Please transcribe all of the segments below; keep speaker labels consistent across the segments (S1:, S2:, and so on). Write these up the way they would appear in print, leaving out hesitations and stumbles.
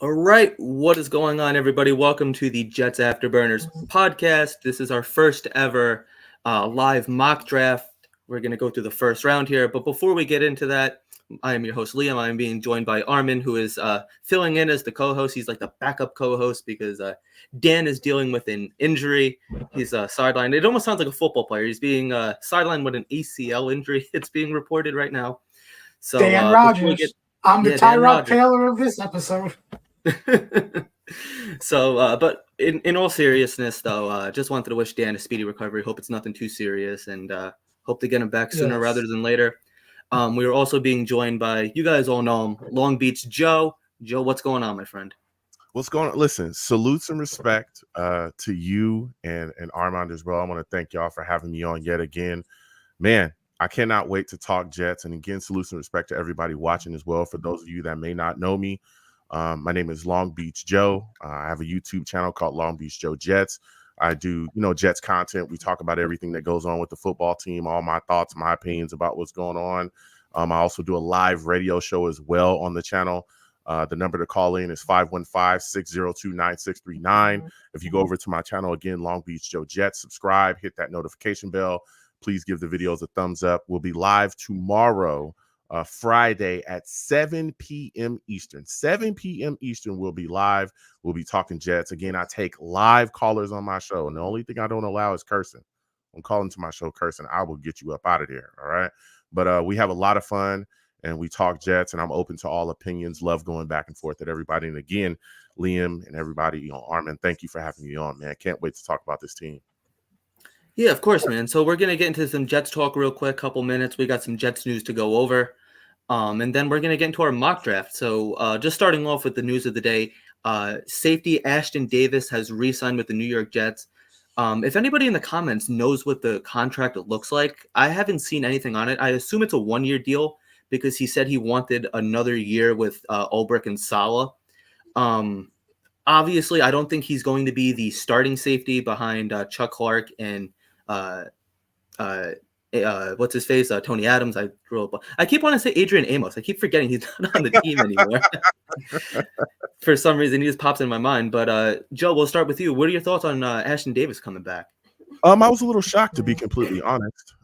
S1: All right, what is going on, everybody? Welcome to the Jets Afterburners podcast. This is our first ever live mock draft. We're going to go through the first round here, but before we get into that, I am your host, Liam. I am being joined by Armin, who is filling in as the co-host. He's like the backup co-host because Dan is dealing with an injury. He's sidelined. It almost sounds like a football player. He's being sidelined with an ACL injury. It's being reported right now. So
S2: Dan Rogers. I'm the Tyrod Taylor of this episode.
S1: So, but in all seriousness, though, just wanted to wish Dan a speedy recovery. Hope it's nothing too serious, and hope to get him back sooner rather than later. We are also being joined by, you guys all know him, Long Beach Joe. Joe, what's going on, my friend?
S3: What's going on? Listen, salutes and respect to you and Armand as well. I want to thank y'all for having me on yet again. Man, I cannot wait to talk Jets. And again, salutes and respect to everybody watching as well. For those of you that may not know me, my name is Long Beach Joe. I have a YouTube channel called Long Beach Joe Jets. I do, Jets content. We talk about everything that goes on with the football team, all my thoughts, my opinions about what's going on. I also do a live radio show as well on the channel. The number to call in is 515-602-9639. If you go over to my channel again, Long Beach Joe Jets, subscribe, hit that notification bell. Please give the videos a thumbs up. We'll be live tomorrow, Friday at 7 p.m. Eastern. 7 p.m. Eastern, we'll be live. We'll be talking Jets. Again, I take live callers on my show, and the only thing I don't allow is cursing. I'm calling to my show cursing. I will get you up out of there, all right? But we have a lot of fun, and we talk Jets, and I'm open to all opinions. Love going back and forth with everybody. And again, Liam and everybody, Armin, thank you for having me on, man. Can't wait to talk about this team.
S1: Yeah, of course, man. So we're going to get into some Jets talk real quick, couple minutes. We got some Jets news to go over. And then we're going to get into our mock draft. So just starting off with the news of the day, safety Ashton Davis has re-signed with the New York Jets. If anybody in the comments knows what the contract looks like, I haven't seen anything on it. I assume it's a one-year deal because he said he wanted another year with Ulbrich and Saleh. Obviously, I don't think he's going to be the starting safety behind Chuck Clark and what's his face? Tony Adams. I keep wanting to say Adrian Amos. I keep forgetting he's not on the team anymore. For some reason, he just pops in my mind. But Joe, we'll start with you. What are your thoughts on Ashton Davis coming back?
S3: I was a little shocked, to be completely honest.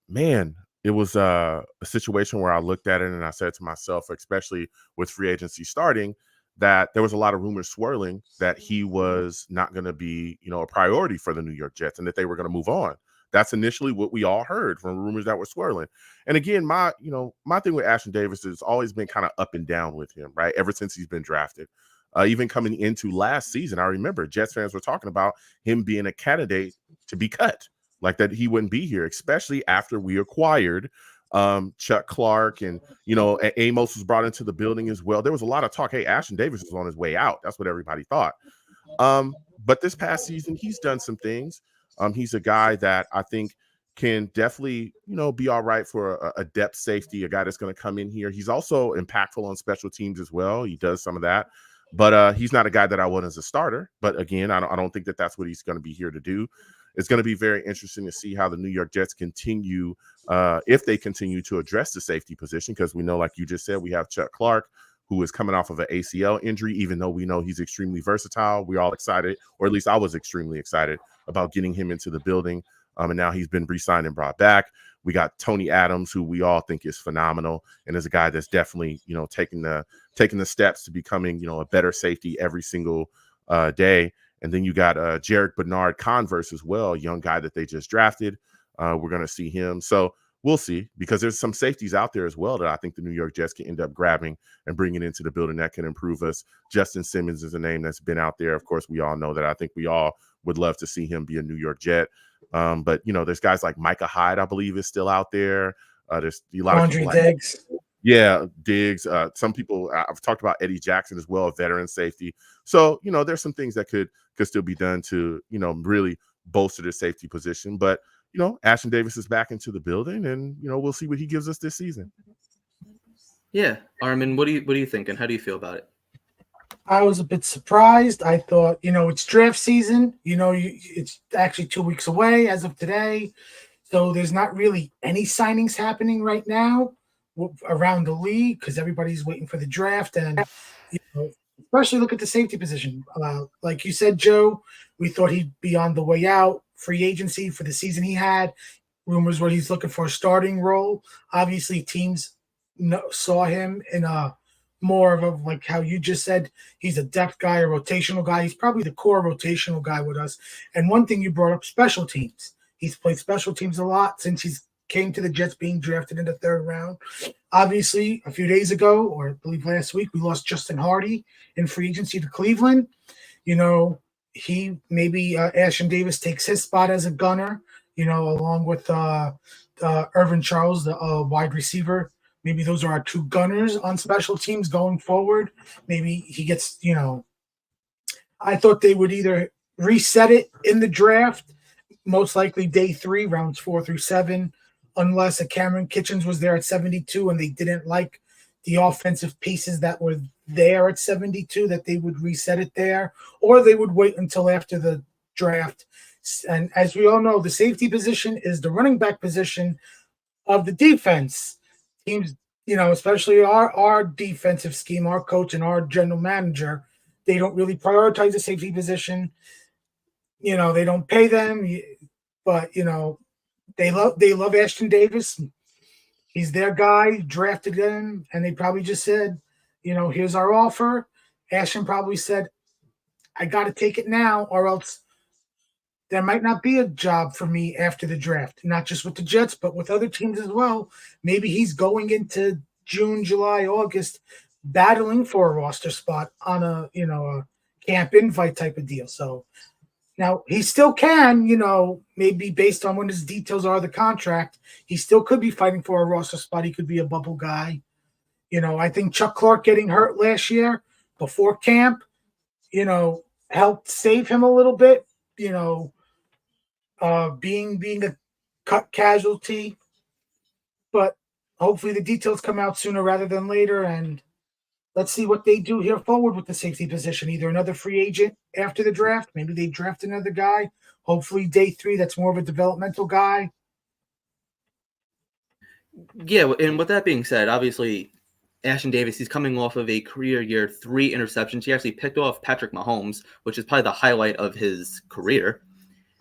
S3: Man, it was a situation where I looked at it and I said to myself, especially with free agency starting, that there was a lot of rumors swirling that he was not going to be, a priority for the New York Jets and that they were going to move on. That's initially what we all heard from rumors that were swirling. And again, my thing with Ashton Davis has always been kind of up and down with him, right? Ever since he's been drafted. Even coming into last season, I remember Jets fans were talking about him being a candidate to be cut, like that he wouldn't be here, especially after we acquired Chuck Clark and, Amos was brought into the building as well. There was a lot of talk. Hey, Ashton Davis is on his way out. That's what everybody thought. But this past season, he's done some things. He's a guy that I think can definitely, be all right for a depth safety, a guy that's going to come in here. He's also impactful on special teams as well. He does some of that, but he's not a guy that I want as a starter. But again, I don't think that that's what he's going to be here to do. It's going to be very interesting to see how the New York Jets continue, if they continue to address the safety position, because we know, like you just said, we have Chuck Clark, who is coming off of an ACL injury, even though we know he's extremely versatile. We're all excited, or at least I was extremely excited about getting him into the building. And now he's been re-signed and brought back. We got Tony Adams, who we all think is phenomenal and is a guy that's definitely, taking the steps to becoming, a better safety every single day. And then you got Jarek Bernard-Converse as well, a young guy that they just drafted. We're going to see him. So we'll see, because there's some safeties out there as well that I think the New York Jets can end up grabbing and bringing into the building that can improve us. Justin Simmons is a name that's been out there. Of course, we all know that. I think we all would love to see him be a New York Jet. But, there's guys like Micah Hyde, I believe, is still out there. There's a lot of people
S2: Diggs.
S3: Yeah, Diggs. Some people, I've talked about Eddie Jackson as well, a veteran safety. So, there's some things that could still be done to, really bolster the safety position. But, Ashton Davis is back into the building, and, we'll see what he gives us this season.
S1: Yeah. Armin, what are you thinking? How do you feel about it?
S2: I was a bit surprised. I thought, it's draft season. It's actually 2 weeks away as of today. So there's not really any signings happening right now around the league because everybody's waiting for the draft. And, especially look at the safety position. Like you said, Joe, we thought he'd be on the way out. Free agency for the season he had. Rumors were he's looking for a starting role. Obviously, teams saw him in a more of a, like how you just said, he's a depth guy, a rotational guy. He's probably the core rotational guy with us. And one thing you brought up, special teams. He's played special teams a lot since he's came to the Jets, being drafted in the third round. Obviously, a few days ago, or I believe last week, we lost Justin Hardy in free agency to Cleveland. You know, he maybe Ashton Davis takes his spot as a gunner, you know, along with Irvin Charles, the wide receiver. Maybe those are our two gunners on special teams going forward. Maybe he gets, you know, I thought they would either reset it in the draft, most likely day 3, rounds 4 through 7, unless a Cameron Kitchens was there at 72 and they didn't like the offensive pieces that were there at 72, that they would reset it there, or they would wait until after the draft. And as we all know, the safety position is the running back position of the defense. Teams, you know, especially our defensive scheme, our coach and our general manager, they don't really prioritize the safety position. You know, they don't pay them, but you know, they love Ashton Davis. He's their guy, drafted him, and they probably just said, you know, here's our offer. Ashton probably said, I got to take it now, or else there might not be a job for me after the draft, not just with the Jets, but with other teams as well. Maybe he's going into June, July, August, battling for a roster spot on a, you know, a camp invite type of deal. So now he still can, you know, maybe based on when his details are of the contract, he still could be fighting for a roster spot. He could be a bubble guy. You know, I think Chuck Clark getting hurt last year before camp, you know, helped save him a little bit, you know, being a cut casualty. But hopefully the details come out sooner rather than later, and let's see what they do here forward with the safety position. Either another free agent after the draft, maybe they draft another guy. Hopefully day 3, that's more of a developmental guy.
S1: Yeah, and with that being said, obviously Ashton Davis, he's coming off of a career year, 3 interceptions. He actually picked off Patrick Mahomes, which is probably the highlight of his career,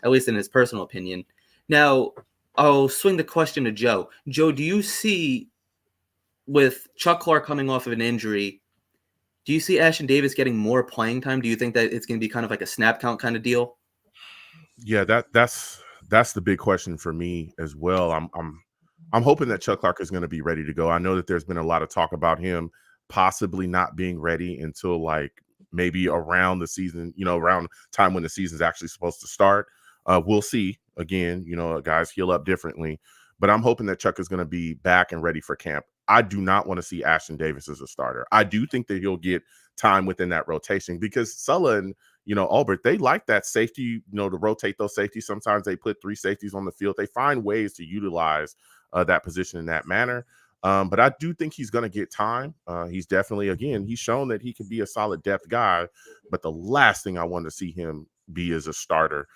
S1: at least in his personal opinion. Now, I'll swing the question to Joe. Joe, do you see, with Chuck Clark coming off of an injury, do you see Ashton Davis getting more playing time? Do you think that it's going to be kind of like a snap count kind of deal?
S3: Yeah, that's the big question for me as well. I'm hoping that Chuck Clark is going to be ready to go. I know that there's been a lot of talk about him possibly not being ready until like maybe around the season, you know, around time when the season's actually supposed to start. We'll see. Again, you know, guys heal up differently, but I'm hoping that Chuck is going to be back and ready for camp. I do not want to see Ashton Davis as a starter. I do think that he'll get time within that rotation because Sulla and, you know, Albert, they like that safety, you know, to rotate those safeties. Sometimes they put 3 safeties on the field. They find ways to utilize that position in that manner. But I do think he's going to get time. He's definitely, again, he's shown that he can be a solid depth guy, but the last thing I want to see him be is a starter.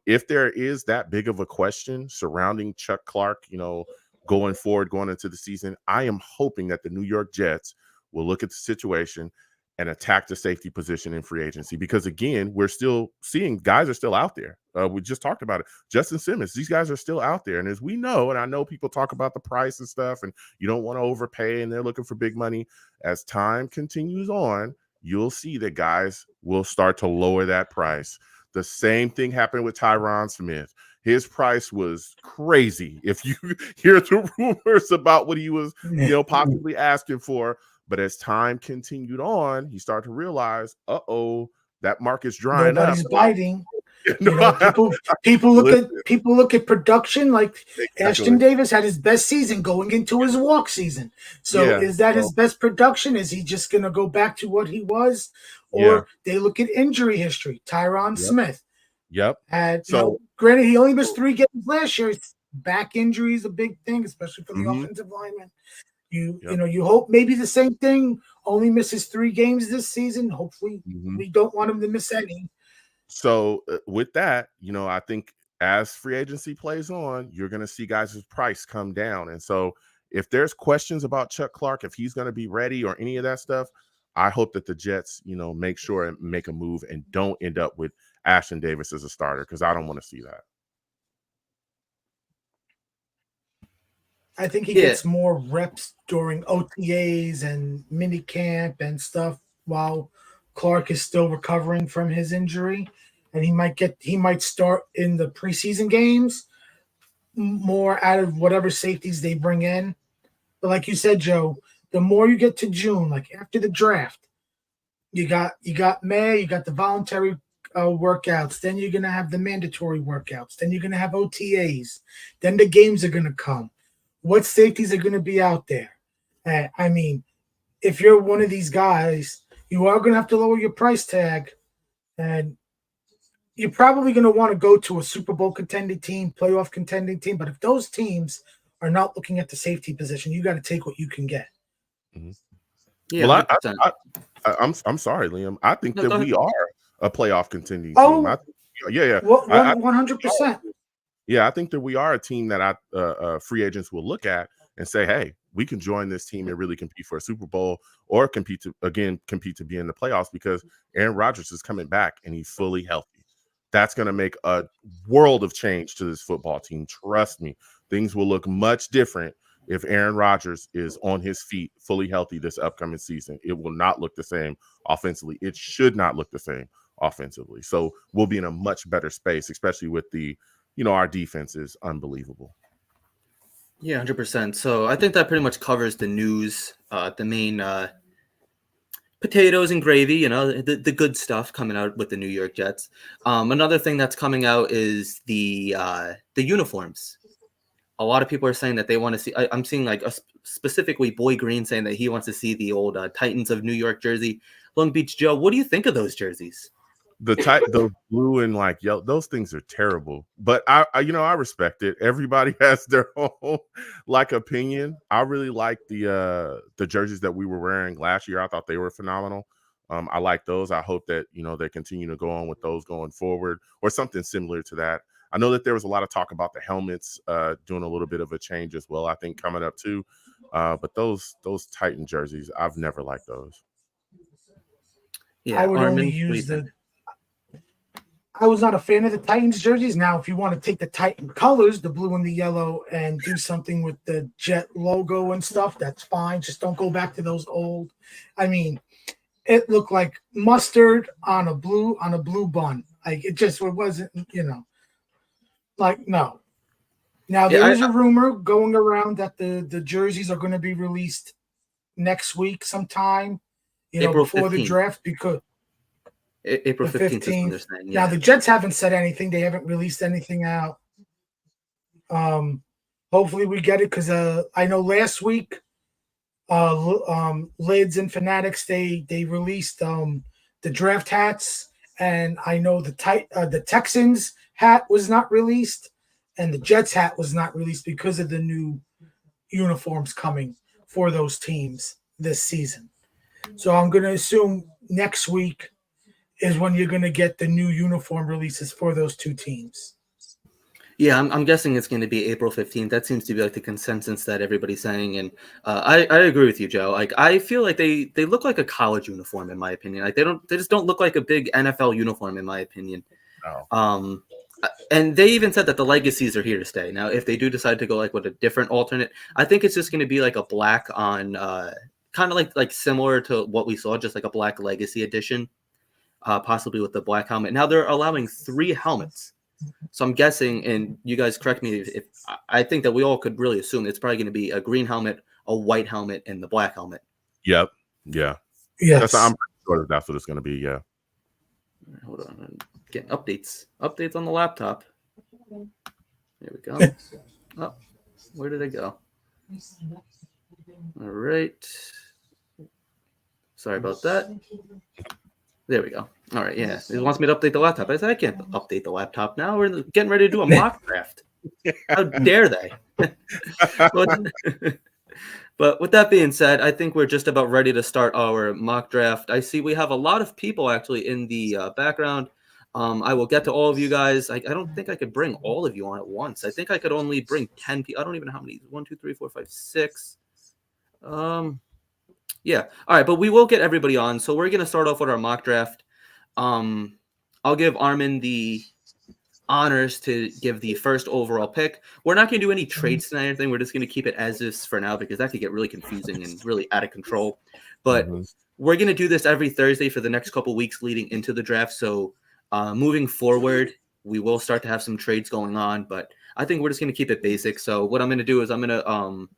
S3: If there is that big of a question surrounding Chuck Clark, you know, going forward, going into the season, I am hoping that the New York Jets will look at the situation and attack the safety position in free agency. Because again, we're still seeing guys are still out there. We just talked about it. Justin Simmons, these guys are still out there. And as we know, and I know people talk about the price and stuff, and you don't want to overpay and they're looking for big money. As time continues on, you'll see that guys will start to lower that price. The same thing happened with Tyron Smith. His price was crazy. If you hear the rumors about what he was, you know, possibly asking for. But as time continued on, he started to realize, that market's drying up.
S2: Nobody's biting. You know, people look at production. Like exactly. Ashton Davis had his best season going into his walk season. So is that his best production? Is he just going to go back to what he was? Or they look at injury history. Tyron Smith. Had, you know, granted, he only missed 3 games last year. Back injury is a big thing, especially for the offensive lineman. You know, you hope maybe the same thing. Only misses 3 games this season. Hopefully, we don't want him to miss any.
S3: So with that, you know, I think as free agency plays on, you're going to see guys' price come down. And so if there's questions about Chuck Clark, if he's going to be ready or any of that stuff, I hope that the Jets, make sure and make a move and don't end up with Ashton Davis as a starter, because I don't want to see that.
S2: I think he
S1: Yeah.
S2: gets more reps during OTAs and mini camp and stuff while Clark is still recovering from his injury, and he might start in the preseason games more out of whatever safeties they bring in. But like you said, Joe, the more you get to June, like after the draft, you got May, you got the voluntary workouts, then you're gonna have the mandatory workouts, then you're gonna have OTAs, then the games are gonna come. What safeties are going to be out there? I mean, if you're one of these guys, you are going to have to lower your price tag, and you're probably going to want to go to a Super Bowl contending team, playoff contending team. But if those teams are not looking at the safety position, you got to take what you can get.
S3: Mm-hmm.
S1: Yeah,
S3: well, I'm sorry, Liam. I think that we are a playoff contending team.
S2: 100%.
S3: Yeah, I think that we are a team that free agents will look at and say, hey, we can join this team and really compete for a Super Bowl or compete to be in the playoffs, because Aaron Rodgers is coming back and he's fully healthy. That's going to make a world of change to this football team. Trust me, things will look much different if Aaron Rodgers is on his feet, fully healthy this upcoming season. It will not look the same offensively. It should not look the same offensively. So we'll be in a much better space, especially with our defense is unbelievable.
S1: Yeah, 100%. So I think that pretty much covers the news, the main potatoes and gravy, the good stuff coming out with the New York Jets. Another thing that's coming out is the uniforms. A lot of people are saying that they want to see. I'm seeing specifically Boy Green saying that he wants to see the old Titans of New York jersey. Long Beach Joe, what do you think of those jerseys?
S3: Those blue and yellow, those things are terrible. But I respect it. Everybody has their own opinion. I really like the jerseys that we were wearing last year. I thought they were phenomenal. I like those. I hope that they continue to go on with those going forward, or something similar to that. I know that there was a lot of talk about the helmets doing a little bit of a change as well, I think, coming up too. But those Titan jerseys, I've never liked those.
S2: Yeah, I would only use I was not a fan of the Titans jerseys. Now, if you want to take the Titan colors, the blue and the yellow, and do something with the Jet logo and stuff, that's fine. Just don't go back to those old. I mean, it looked like mustard on a blue bun. It wasn't, no. Now, there is a rumor going around that the jerseys are going to be released next week sometime,
S1: April
S2: before
S1: 15th.
S2: The draft, because
S1: April 15th is when they're saying. Yeah.
S2: Now, the Jets haven't said anything. They haven't released anything out. Hopefully we get it, because I know last week, Lids and Fanatics, they released the draft hats, and I know the Texans hat was not released, and the Jets hat was not released because of the new uniforms coming for those teams this season. So I'm going to assume next week is when you're going to get the new uniform releases for those two teams.
S1: Yeah, I'm guessing it's going to be April 15th. That seems to be the consensus that everybody's saying, and I agree with you, Joe. I feel like they look like a college uniform, in my opinion. They just don't look like a big NFL uniform, in my opinion.
S3: Oh.
S1: And they even said that the legacies are here to stay. Now, if they do decide to go with a different alternate, I think it's just going to be a black on, kind of like similar to what we saw, just like a black legacy edition. Possibly with the black helmet. Now they're allowing 3 helmets. So I'm guessing, and you guys correct me if I think that we all could really assume it's probably going to be a green helmet, a white helmet, and the black helmet.
S3: Yep. Yeah.
S2: Yes.
S3: I'm pretty sure that's what it's going to be. Yeah.
S1: Hold on. I'm getting updates on the laptop. There we go. Oh, where did it go? All right. Sorry about that. There we go. All right, yeah. It wants me to update the laptop. I said, I can't update the laptop now. We're getting ready to do a mock draft. How dare they? But with that being said, I think we're just about ready to start our mock draft. I see we have a lot of people actually in the background. I will get to all of you guys. I don't think I could bring all of you on at once. I think I could only bring 10 people. I don't even know how many. 1, 2, 3, 4, 5, 6. Yeah. All right, but we will get everybody on. So we're gonna start off with our mock draft. I'll give Armin the honors to give the first overall pick. We're not going to do any trades tonight or anything. We're just going to keep it as is for now because that could get really confusing and really out of control. But we're going to do this every Thursday for the next couple weeks leading into the draft. So moving forward, we will start to have some trades going on, but I think we're just going to keep it basic. So what I'm going to do is I'm going to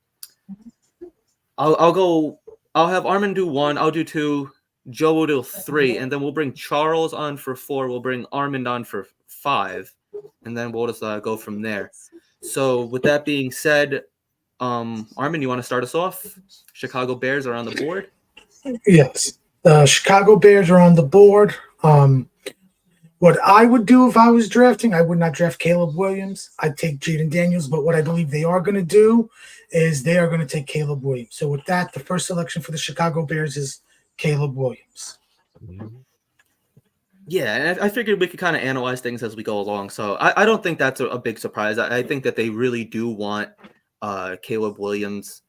S1: I'll have Armin do 1, I'll do 2, Joe will do 3, and then we'll bring Charles on for 4. We'll bring Armin on for 5, and then we'll just go from there. So with that being said, Armin, you want to start us off? Chicago Bears are on the board.
S2: Yes, the Chicago Bears are on the board. What I would do if I was drafting, I would not draft Caleb Williams. I'd take Jaden Daniels, but what I believe they are going to do is they are going to take Caleb Williams. So with that, the first selection for the Chicago Bears is Caleb Williams.
S1: Yeah, and I figured we could kind of analyze things as we go along. So I don't think that's a big surprise. I think that they really do want Caleb Williams.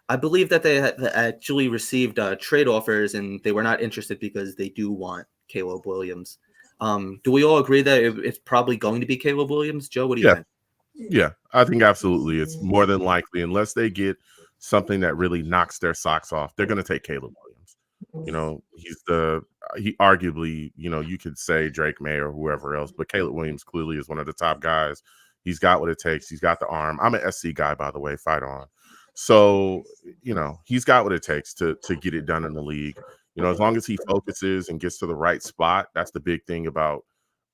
S1: I believe that they actually received trade offers and they were not interested because they do want Caleb Williams. Do we all agree that it's probably going to be Caleb Williams? Joe, what do you think?
S3: Yeah, I think absolutely. It's more than likely, unless they get something that really knocks their socks off, they're going to take Caleb Williams. You know, he arguably, you know, you could say Drake May or whoever else, but Caleb Williams clearly is one of the top guys. He's got what it takes. He's got the arm. I'm an SC guy, by the way, fight on. So, you know, he's got what it takes to get it done in the league. You know, as long as he focuses and gets to the right spot, that's the big thing about,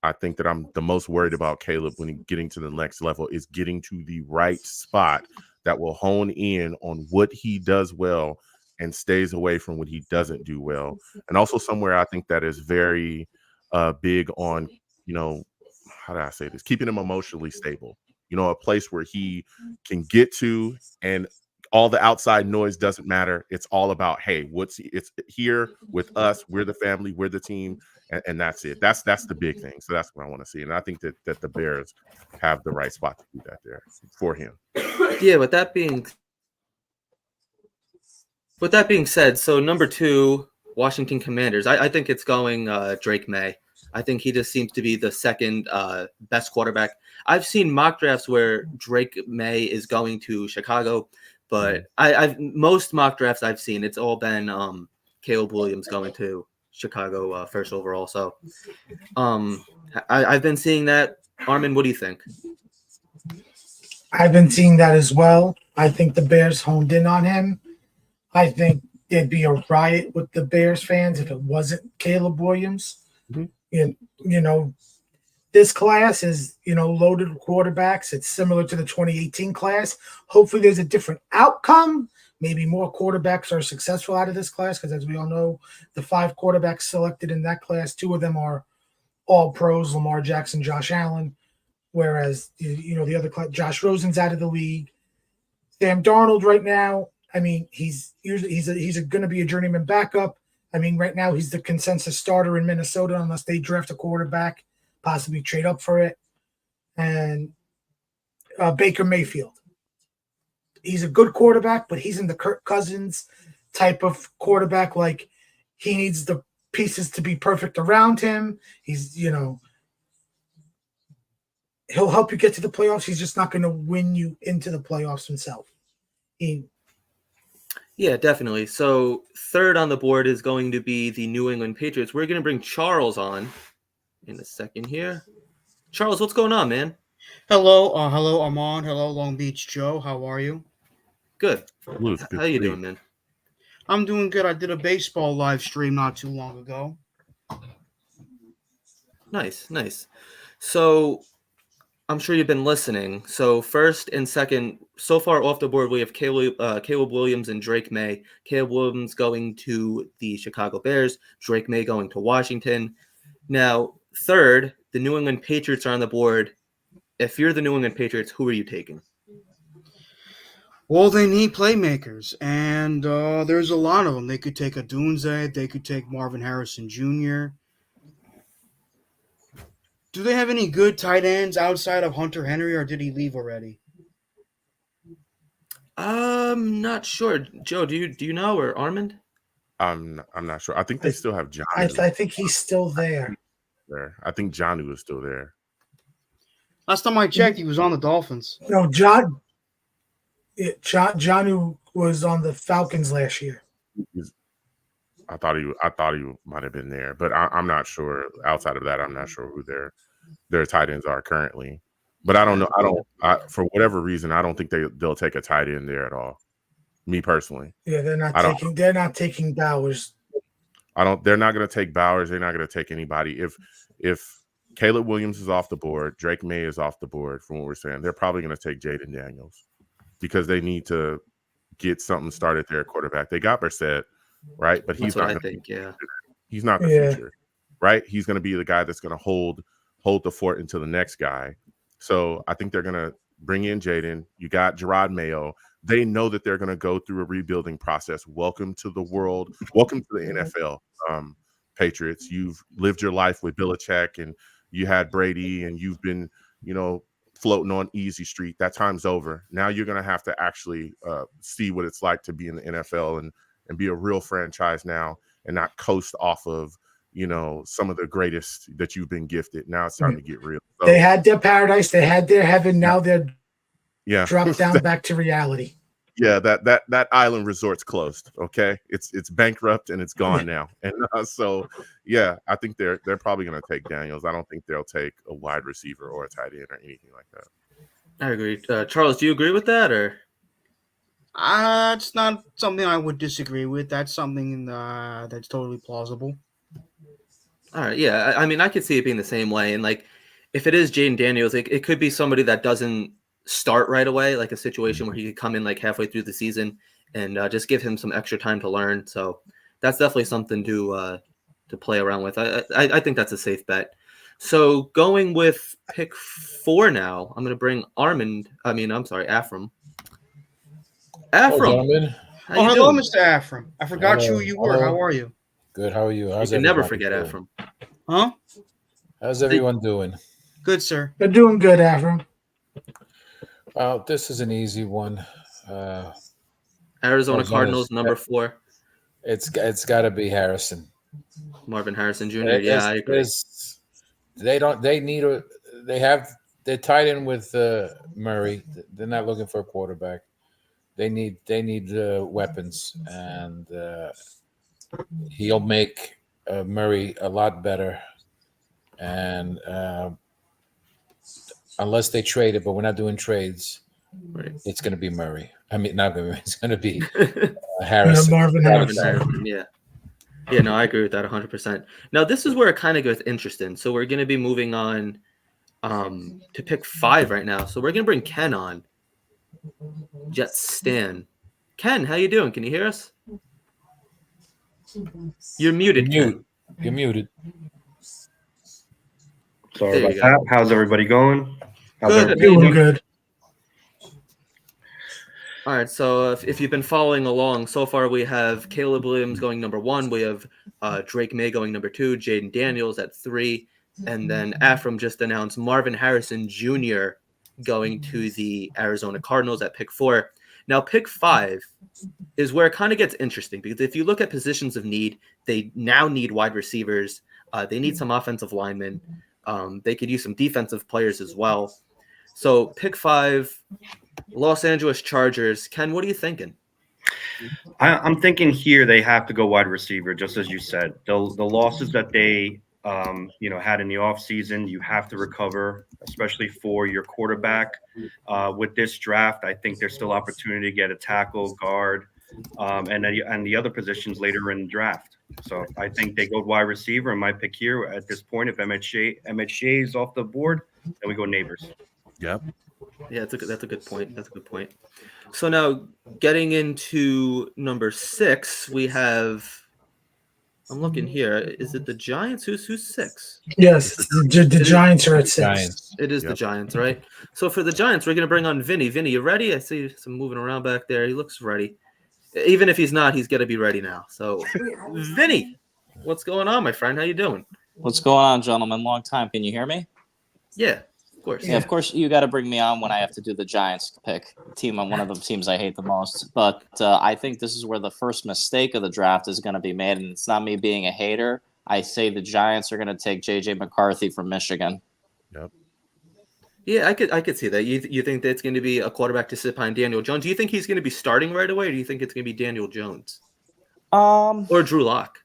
S3: I think that I'm the most worried about Caleb when he's getting to the next level is getting to the right spot that will hone in on what he does well and stays away from what he doesn't do well. And also somewhere I think that is very big on, you know, how do I say this? Keeping him emotionally stable, you know, a place where he can get to and all the outside noise doesn't matter. It's all about, hey, it's here with us. We're the family, we're the team, and that's it. That's the big thing. So that's what I want to see. And I think that the Bears have the right spot to do that there for him.
S1: Yeah, with that being said, so number 2, Washington Commanders. I think it's going Drake May. I think he just seems to be the second best quarterback. I've seen mock drafts where Drake May is going to Chicago, but I've most mock drafts I've seen, it's all been Caleb Williams going to Chicago first overall. So I've been seeing that. Armin, what do you think?
S2: I've been seeing that as well. I think the Bears honed in on him. I think there'd be a riot with the Bears fans if it wasn't Caleb Williams. You know, this class is, you know, loaded with quarterbacks. It's similar to the 2018 class. Hopefully there's a different outcome. Maybe more quarterbacks are successful out of this class because, as we all know, the 5 quarterbacks selected in that class, 2 of them are all pros, Lamar Jackson, Josh Allen, whereas, you know, the other class, Josh Rosen's out of the league. Sam Darnold right now, I mean, he's going to be a journeyman backup. I mean, right now he's the consensus starter in Minnesota unless they draft a quarterback, possibly trade up for it. And Baker Mayfield. He's a good quarterback, but he's in the Kirk Cousins type of quarterback. Like, he needs the pieces to be perfect around him. He's, you know, he'll help you get to the playoffs. He's just not going to win you into the playoffs himself.
S1: Yeah, definitely. So 3rd on the board is going to be the New England Patriots. We're going to bring Charles on in a second here. Charles, what's going on, man?
S4: Hello, Armand. Hello, Long Beach Joe. How are you?
S1: Good.
S3: Good
S1: How you doing, man?
S4: I'm doing good. I did a baseball live stream not too long ago.
S1: Nice. So I'm sure you've been listening. So 1st and 2nd, so far off the board, we have Caleb Williams and Drake May. Caleb Williams going to the Chicago Bears. Drake May going to Washington. Now, 3rd, the New England Patriots are on the board. If you're the New England Patriots, who are you taking?
S4: Well, they need playmakers, and there's a lot of them. They could take Odunze. They could take Marvin Harrison Jr. Do they have any good tight ends outside of Hunter Henry, or did he leave already?
S1: I'm not sure. Joe, do you know, or Armand?
S3: I'm not sure. I think they still have John
S2: I think he's still there.
S3: there. I think Johnu is still there.
S4: Last time I checked, he was on the Dolphins.
S2: No, John who was on the Falcons last year.
S3: I thought he might have been there, but I'm not sure. Outside of that, I'm not sure who their tight ends are currently. But I don't know. For whatever reason, I don't think they'll take a tight end there at all. Me personally.
S2: Yeah, they're not taking Bowers.
S3: They're not going to take Bowers. They're not going to take anybody. If Caleb Williams is off the board, Drake May is off the board. From what we're saying, they're probably going to take Jaden Daniels because they need to get something started there at quarterback. They got Brissett, right? But he's not. He's not the future, right? He's going to be the guy that's going to hold the fort until the next guy. So I think they're going to bring in Jaden. You got Gerard Mayo. They know that they're going to go through a rebuilding process. Welcome to the world. Welcome to the NFL, Patriots. You've lived your life with Belichick, and you had Brady, and you've been, floating on easy street. That time's over. Now you're going to have to actually see what it's like to be in the NFL and be a real franchise now, and not coast off of some of the greatest that you've been gifted. Now it's time to get real. So,
S2: they had their paradise, they had their heaven. Now they're dropped down back to reality.
S3: Yeah, that island resort's closed. Okay, it's bankrupt and it's gone now. And so I think they're probably going to take Daniels. I don't think they'll take a wide receiver or a tight end or anything like that.
S1: I agree. Charles, do you agree with that, or?
S4: It's not something I would disagree with. That's something that's totally plausible.
S1: All right, yeah. I mean, I could see it being the same way. And, like, if it is Jaden Daniels, it could be somebody that doesn't start right away, like a situation where he could come in, like, halfway through the season and just give him some extra time to learn. So that's definitely something to play around with. I think that's a safe bet. So going with pick 4 now, I'm going to bring Afram. Afram.
S5: Gentlemen.
S4: Hello, Mr. Afram. I forgot who you were. How are you?
S5: Good. How are you?
S1: You can never forget Afram.
S4: Huh?
S5: How's everyone doing?
S4: Good, sir.
S2: They're doing good, Afram.
S5: Well, this is an easy one.
S1: Arizona Cardinals, number 4.
S5: It's got to be Harrison.
S1: Marvin Harrison Jr. I agree.
S5: They're tied in with Murray. They're not looking for a quarterback. They need weapons, and he'll make Murray a lot better. And unless they trade it, but we're not doing trades,
S1: right.
S5: It's going to be Murray. I mean, not going to be. It's going to be Harrison.
S2: Marvin Harrison.
S1: Yeah. Yeah, no, I agree with that 100%. Now, this is where it kind of gets interesting. So we're going to be moving on to pick 5 right now. So we're going to bring Ken on. Jets Stan. Ken, how you doing? Can you hear us? You're muted.
S5: You're muted.
S6: Sorry about that. How's everybody going?
S2: Doing good.
S1: All right, so if you've been following along, so far we have Caleb Williams going number 1. We have Drake May going number 2, Jaden Daniels at 3, and then Afram just announced Marvin Harrison Jr. going to the Arizona Cardinals at pick 4. Now, pick 5 is where it kind of gets interesting because if you look at positions of need, they now need wide receivers. They need some offensive linemen. They could use some defensive players as well. So pick 5, Los Angeles Chargers. Ken, what are you thinking?
S6: I'm thinking here they have to go wide receiver, just as you said. The losses that they had in the offseason, you have to recover, especially for your quarterback. With this draft, I think there's still opportunity to get a tackle, guard, and the other positions later in the draft. So I think they go wide receiver. And my pick here at this point, if Emmett Shea is off the board, then we go Neighbors.
S3: Yep.
S1: Yeah, that's a good point. That's a good point. So now getting into number 6, we have. I'm looking here. Is it the Giants? Who's 6?
S2: Yes, the Giants are at 6.
S5: Giants.
S1: It is the Giants, right? So for the Giants, we're going to bring on Vinny. Vinny, you ready? I see some moving around back there. He looks ready. Even if he's not, he's going to be ready now. So, Vinny, what's going on, my friend? How you doing?
S7: What's going on, gentlemen? Long time. Can you hear me?
S1: Yeah. course.
S7: Yeah, of course, you got to bring me on when I have to do the Giants pick team on one of the teams I hate the most. But I think this is where the first mistake of the draft is going to be made, and it's not me being a hater. I say the Giants are going to take J.J. McCarthy from Michigan.
S3: Yep.
S1: Yeah, I could see that. You think that it's going to be a quarterback to sit behind Daniel Jones? Do you think he's going to be starting right away, or do you think it's going to be Daniel Jones or Drew Lock?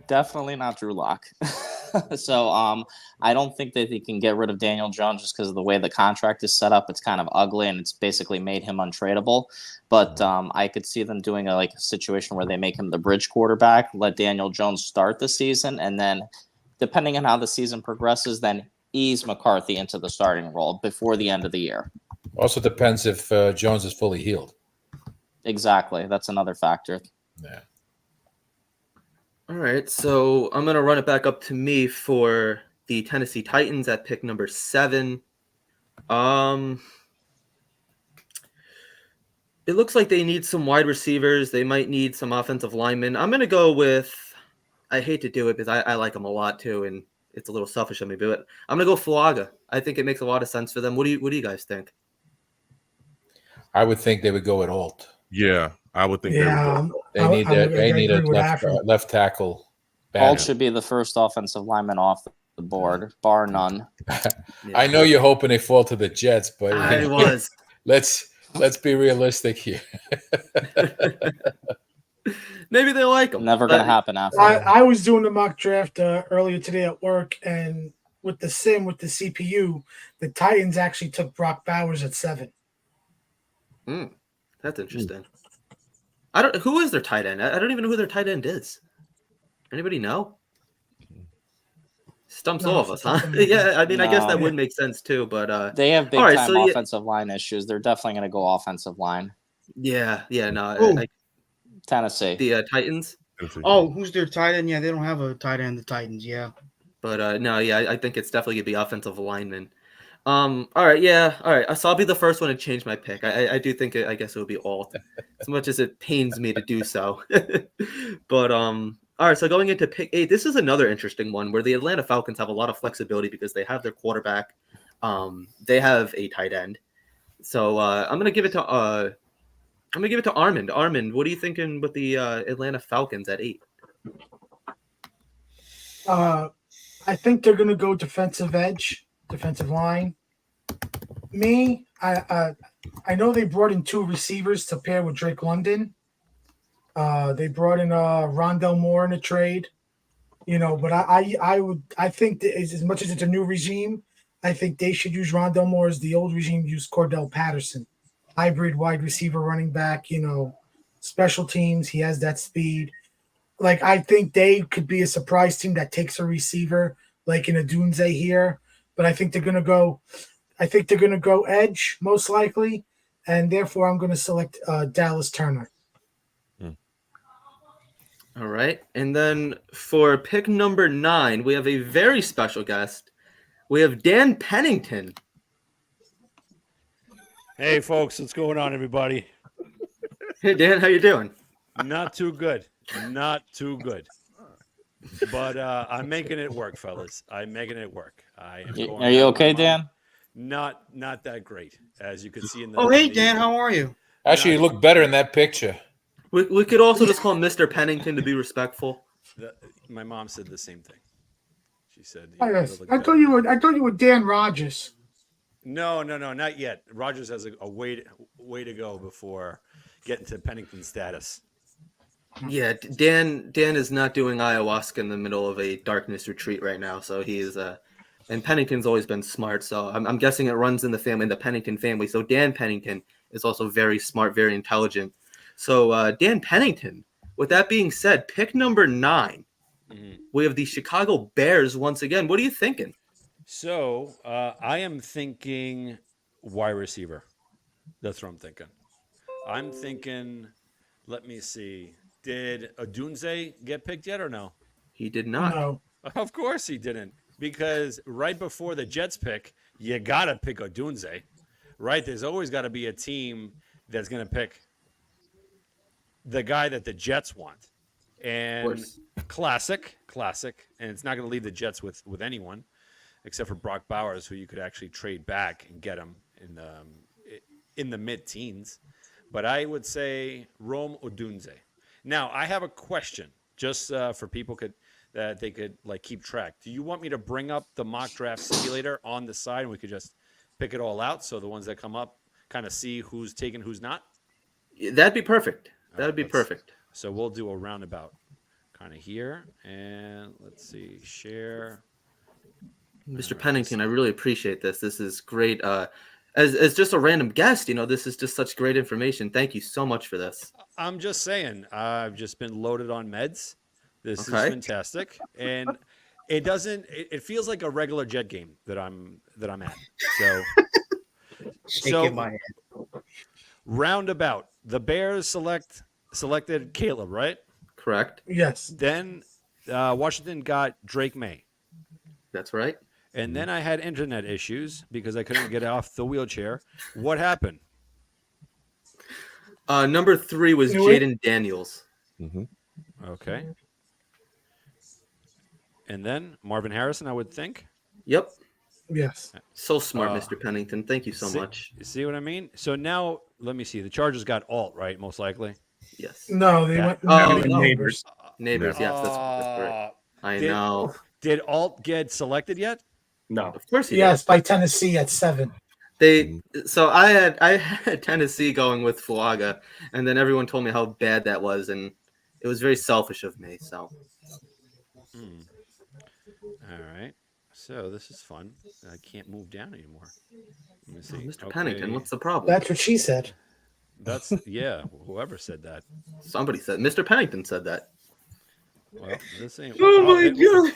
S7: Definitely not Drew Lock. So I don't think that he can get rid of Daniel Jones just because of the way the contract is set up. It's kind of ugly, and it's basically made him untradeable. But I could see them doing a situation where they make him the bridge quarterback, let Daniel Jones start the season, and then depending on how the season progresses, then ease McCarthy into the starting role before the end of the year.
S5: Also depends if Jones is fully healed.
S7: Exactly. That's another factor.
S5: Yeah.
S1: All right, so I'm going to run it back up to me for the Tennessee Titans at pick number 7. It looks like they need some wide receivers. They might need some offensive linemen. I'm going to go with, I hate to do it because I like them a lot too, and it's a little selfish of me, but I'm going to go Fuaga. I think it makes a lot of sense for them. What do you guys think?
S5: I would think they would go at Alt.
S3: Yeah, I would think they would go.
S5: They need a left tackle.
S7: Alt should be the first offensive lineman off the board, bar none.
S5: I know you're hoping they fall to the Jets, but
S1: I was.
S5: Let's be realistic here.
S1: Maybe they like him.
S7: Never going to happen after.
S2: I was doing the mock draft earlier today at work, and with the CPU, the Titans actually took Brock Bowers at 7.
S1: That's interesting. Who is their tight end? I don't even know who their tight end is. Anybody know? Stumps all of us, huh? Yeah, I mean, I guess that would make sense too, but
S7: they have big time offensive line issues. They're definitely going to go offensive line. Tennessee.
S1: The Titans.
S4: Oh, who's their tight end? Yeah, they don't have a tight end. The Titans, yeah.
S1: But I think it's definitely gonna be offensive lineman. All right. So I'll be the first one to change my pick. I do think I guess it would be Alt, as much as it pains me to do so. But all right. So going into pick 8, this is another interesting one where the Atlanta Falcons have a lot of flexibility because they have their quarterback, they have a tight end. So I'm gonna give it to Armand. Armand, what are you thinking with the Atlanta Falcons at 8?
S2: I think they're going to go defensive line. I know they brought in 2 receivers to pair with Drake London. They brought in Rondell Moore in a trade, but I think that as much as it's a new regime, I think they should use Rondell Moore as the old regime used Cordell Patterson. Hybrid wide receiver, running back, special teams. He has that speed. I think they could be a surprise team that takes a receiver like in a Dunze here. But I think they're going to go edge most likely, and therefore I'm going to select Dallas Turner.
S1: All right. And then for pick number 9, we have a very special guest. We have Dan Pennington.
S8: Hey, folks, what's going on, everybody?
S1: Hey, Dan, how you doing?
S8: Not too good. But I'm making it work, fellas. I'm making it work. Are
S7: you okay, Dan?
S8: Not that great, as you can see in the.
S4: Oh, hey, Dan, how are you?
S5: Actually, you look better in that picture.
S1: We could also just call him Mr. Pennington to be respectful.
S8: My mom said the same thing. She said,
S2: I thought you were Dan Rogers.
S8: No, not yet. Rogers has a way to go before getting to Pennington status.
S1: Yeah, Dan is not doing ayahuasca in the middle of a darkness retreat right now, so he is and Pennington's always been smart, so I'm guessing it runs in the Pennington family. So Dan Pennington is also very smart, very intelligent. So Dan Pennington, with that being said, pick number 9. We have the Chicago Bears once again. What are you thinking?
S8: So I am thinking wide receiver. That's what I'm thinking. I'm thinking, let me see. Did Odunze get picked yet or no?
S1: He did not.
S2: No.
S8: Of course he didn't. Because right before the Jets pick, you got to pick Odunze. Right? There's always got to be a team that's going to pick the guy that the Jets want. And classic. And it's not going to leave the Jets with anyone. except for Brock Bowers, who you could actually trade back and get him in the mid-teens. But I would say Rome Odunze. Now, I have a question just for people that they could like keep track. Do you want me to bring up the mock draft simulator on the side and we could just pick it all out so the ones that come up kind of see who's taken, who's not?
S1: That'd be perfect.
S8: All
S1: That'd
S8: right,
S1: be perfect.
S8: So we'll do a roundabout kind of here. And let's see, share.
S1: Mr. Pennington, I really appreciate this. This is great. As just a random guest, this is just such great information. Thank you so much for this.
S8: I'm just saying, I've just been loaded on meds. This is
S1: Okay.
S8: fantastic. And it feels like a regular Jet game that I'm at. So
S4: Shaking my head.
S8: roundabout, the Bears selected Caleb, right?
S1: Correct.
S2: Yes.
S8: Then Washington got Drake May.
S1: That's right.
S8: And then I had internet issues because I couldn't get off the wheelchair. What happened?
S1: Number 3 was
S2: You know what?
S1: Jaden Daniels.
S3: Mm-hmm.
S8: Okay. And then Marvin Harrison, I would think.
S1: Yep.
S2: Yes.
S1: So smart,
S8: Uh,
S1: Mr. Pennington. Thank you so much.
S8: You see what I mean? So now let me see. The Chargers got Alt, right? Most likely.
S1: Yes.
S2: No, they
S8: Yeah.
S2: went
S1: Oh,
S2: no,
S1: no.
S2: neighbors.
S1: Neighbors. Yes, that's great.
S8: Uh,
S1: I
S8: did-
S1: know.
S8: Did Alt get selected yet?
S6: No.
S1: Of course he
S2: Yes,
S1: did.
S2: by Tennessee at 7.
S1: So I had Tennessee going with Fuaga, and then everyone told me how bad that was, and it was very selfish of me. So
S8: All right. So this is fun. I can't move down anymore. Let me see.
S1: Mr. Pennington,
S8: Okay.
S1: what's the problem?
S2: That's what she said.
S8: That's yeah. Whoever said that.
S1: Somebody said Mr. Pennington said that.
S8: Well, this ain't.
S1: Oh my
S8: it-
S1: god.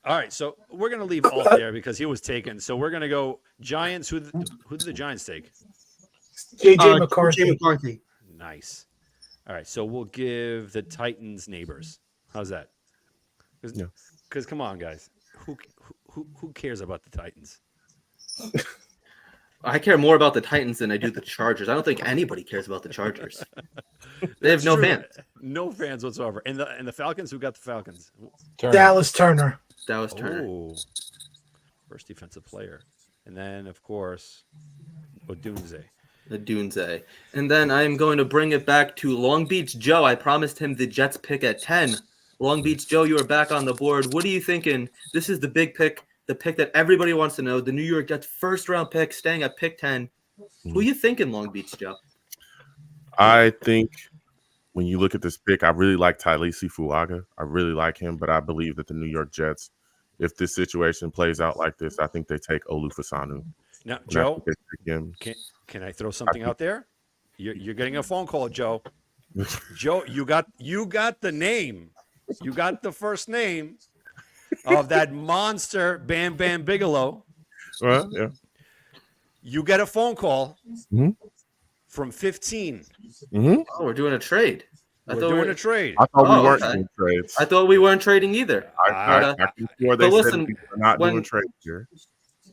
S8: All right, so we're gonna leave Alt there because he was taken. So we're gonna go Giants. Who did the Giants take?
S2: JJ McCarthy.
S4: J.J. McCarthy.
S8: Nice. All right, so we'll give the Titans neighbors. How's that?
S3: Yeah.
S8: Because come on, guys, who cares about the Titans?
S1: I care more about the Titans than I do the Chargers. I don't think anybody cares about the Chargers. They have no
S8: True.
S1: fans.
S8: No fans whatsoever. And the Falcons. Who got the Falcons?
S5: Turner.
S2: Dallas Turner.
S1: Dallas Turner.
S8: Oh, first defensive player, and then of course Odunze.
S1: The Dunze. And then I'm going to bring it back to Long Beach Joe. I promised him the Jets pick at 10. Long Beach Joe, you are back on the board. What are you thinking? This is the big pick, the pick that everybody wants to know. The New York Jets first round pick staying at pick 10. Who are you thinking, Long Beach Joe?
S3: I think when you look at this pick, I really like Tylisi Fuaga. I really like him, but I believe that the New York Jets, if this situation plays out like this, I think they take Olufasanu.
S8: Now,
S3: And I
S8: Joe,
S3: think they take him.
S8: can I throw something out there? You're getting a phone call, Joe. Joe, you got the name. You got the first name of that monster Bam Bam Bigelow.
S3: Well, yeah.
S8: You get a phone call
S3: Mhm.
S8: from 15.
S3: Mm-hmm.
S1: Oh, we're doing a trade.
S8: We're doing a trade.
S3: I thought
S1: Oh,
S3: we weren't
S1: okay.
S3: doing trades.
S1: I thought we weren't trading either.
S3: I can swear they
S1: but
S3: said
S1: listen,
S3: we were not
S1: when-
S3: doing trades here.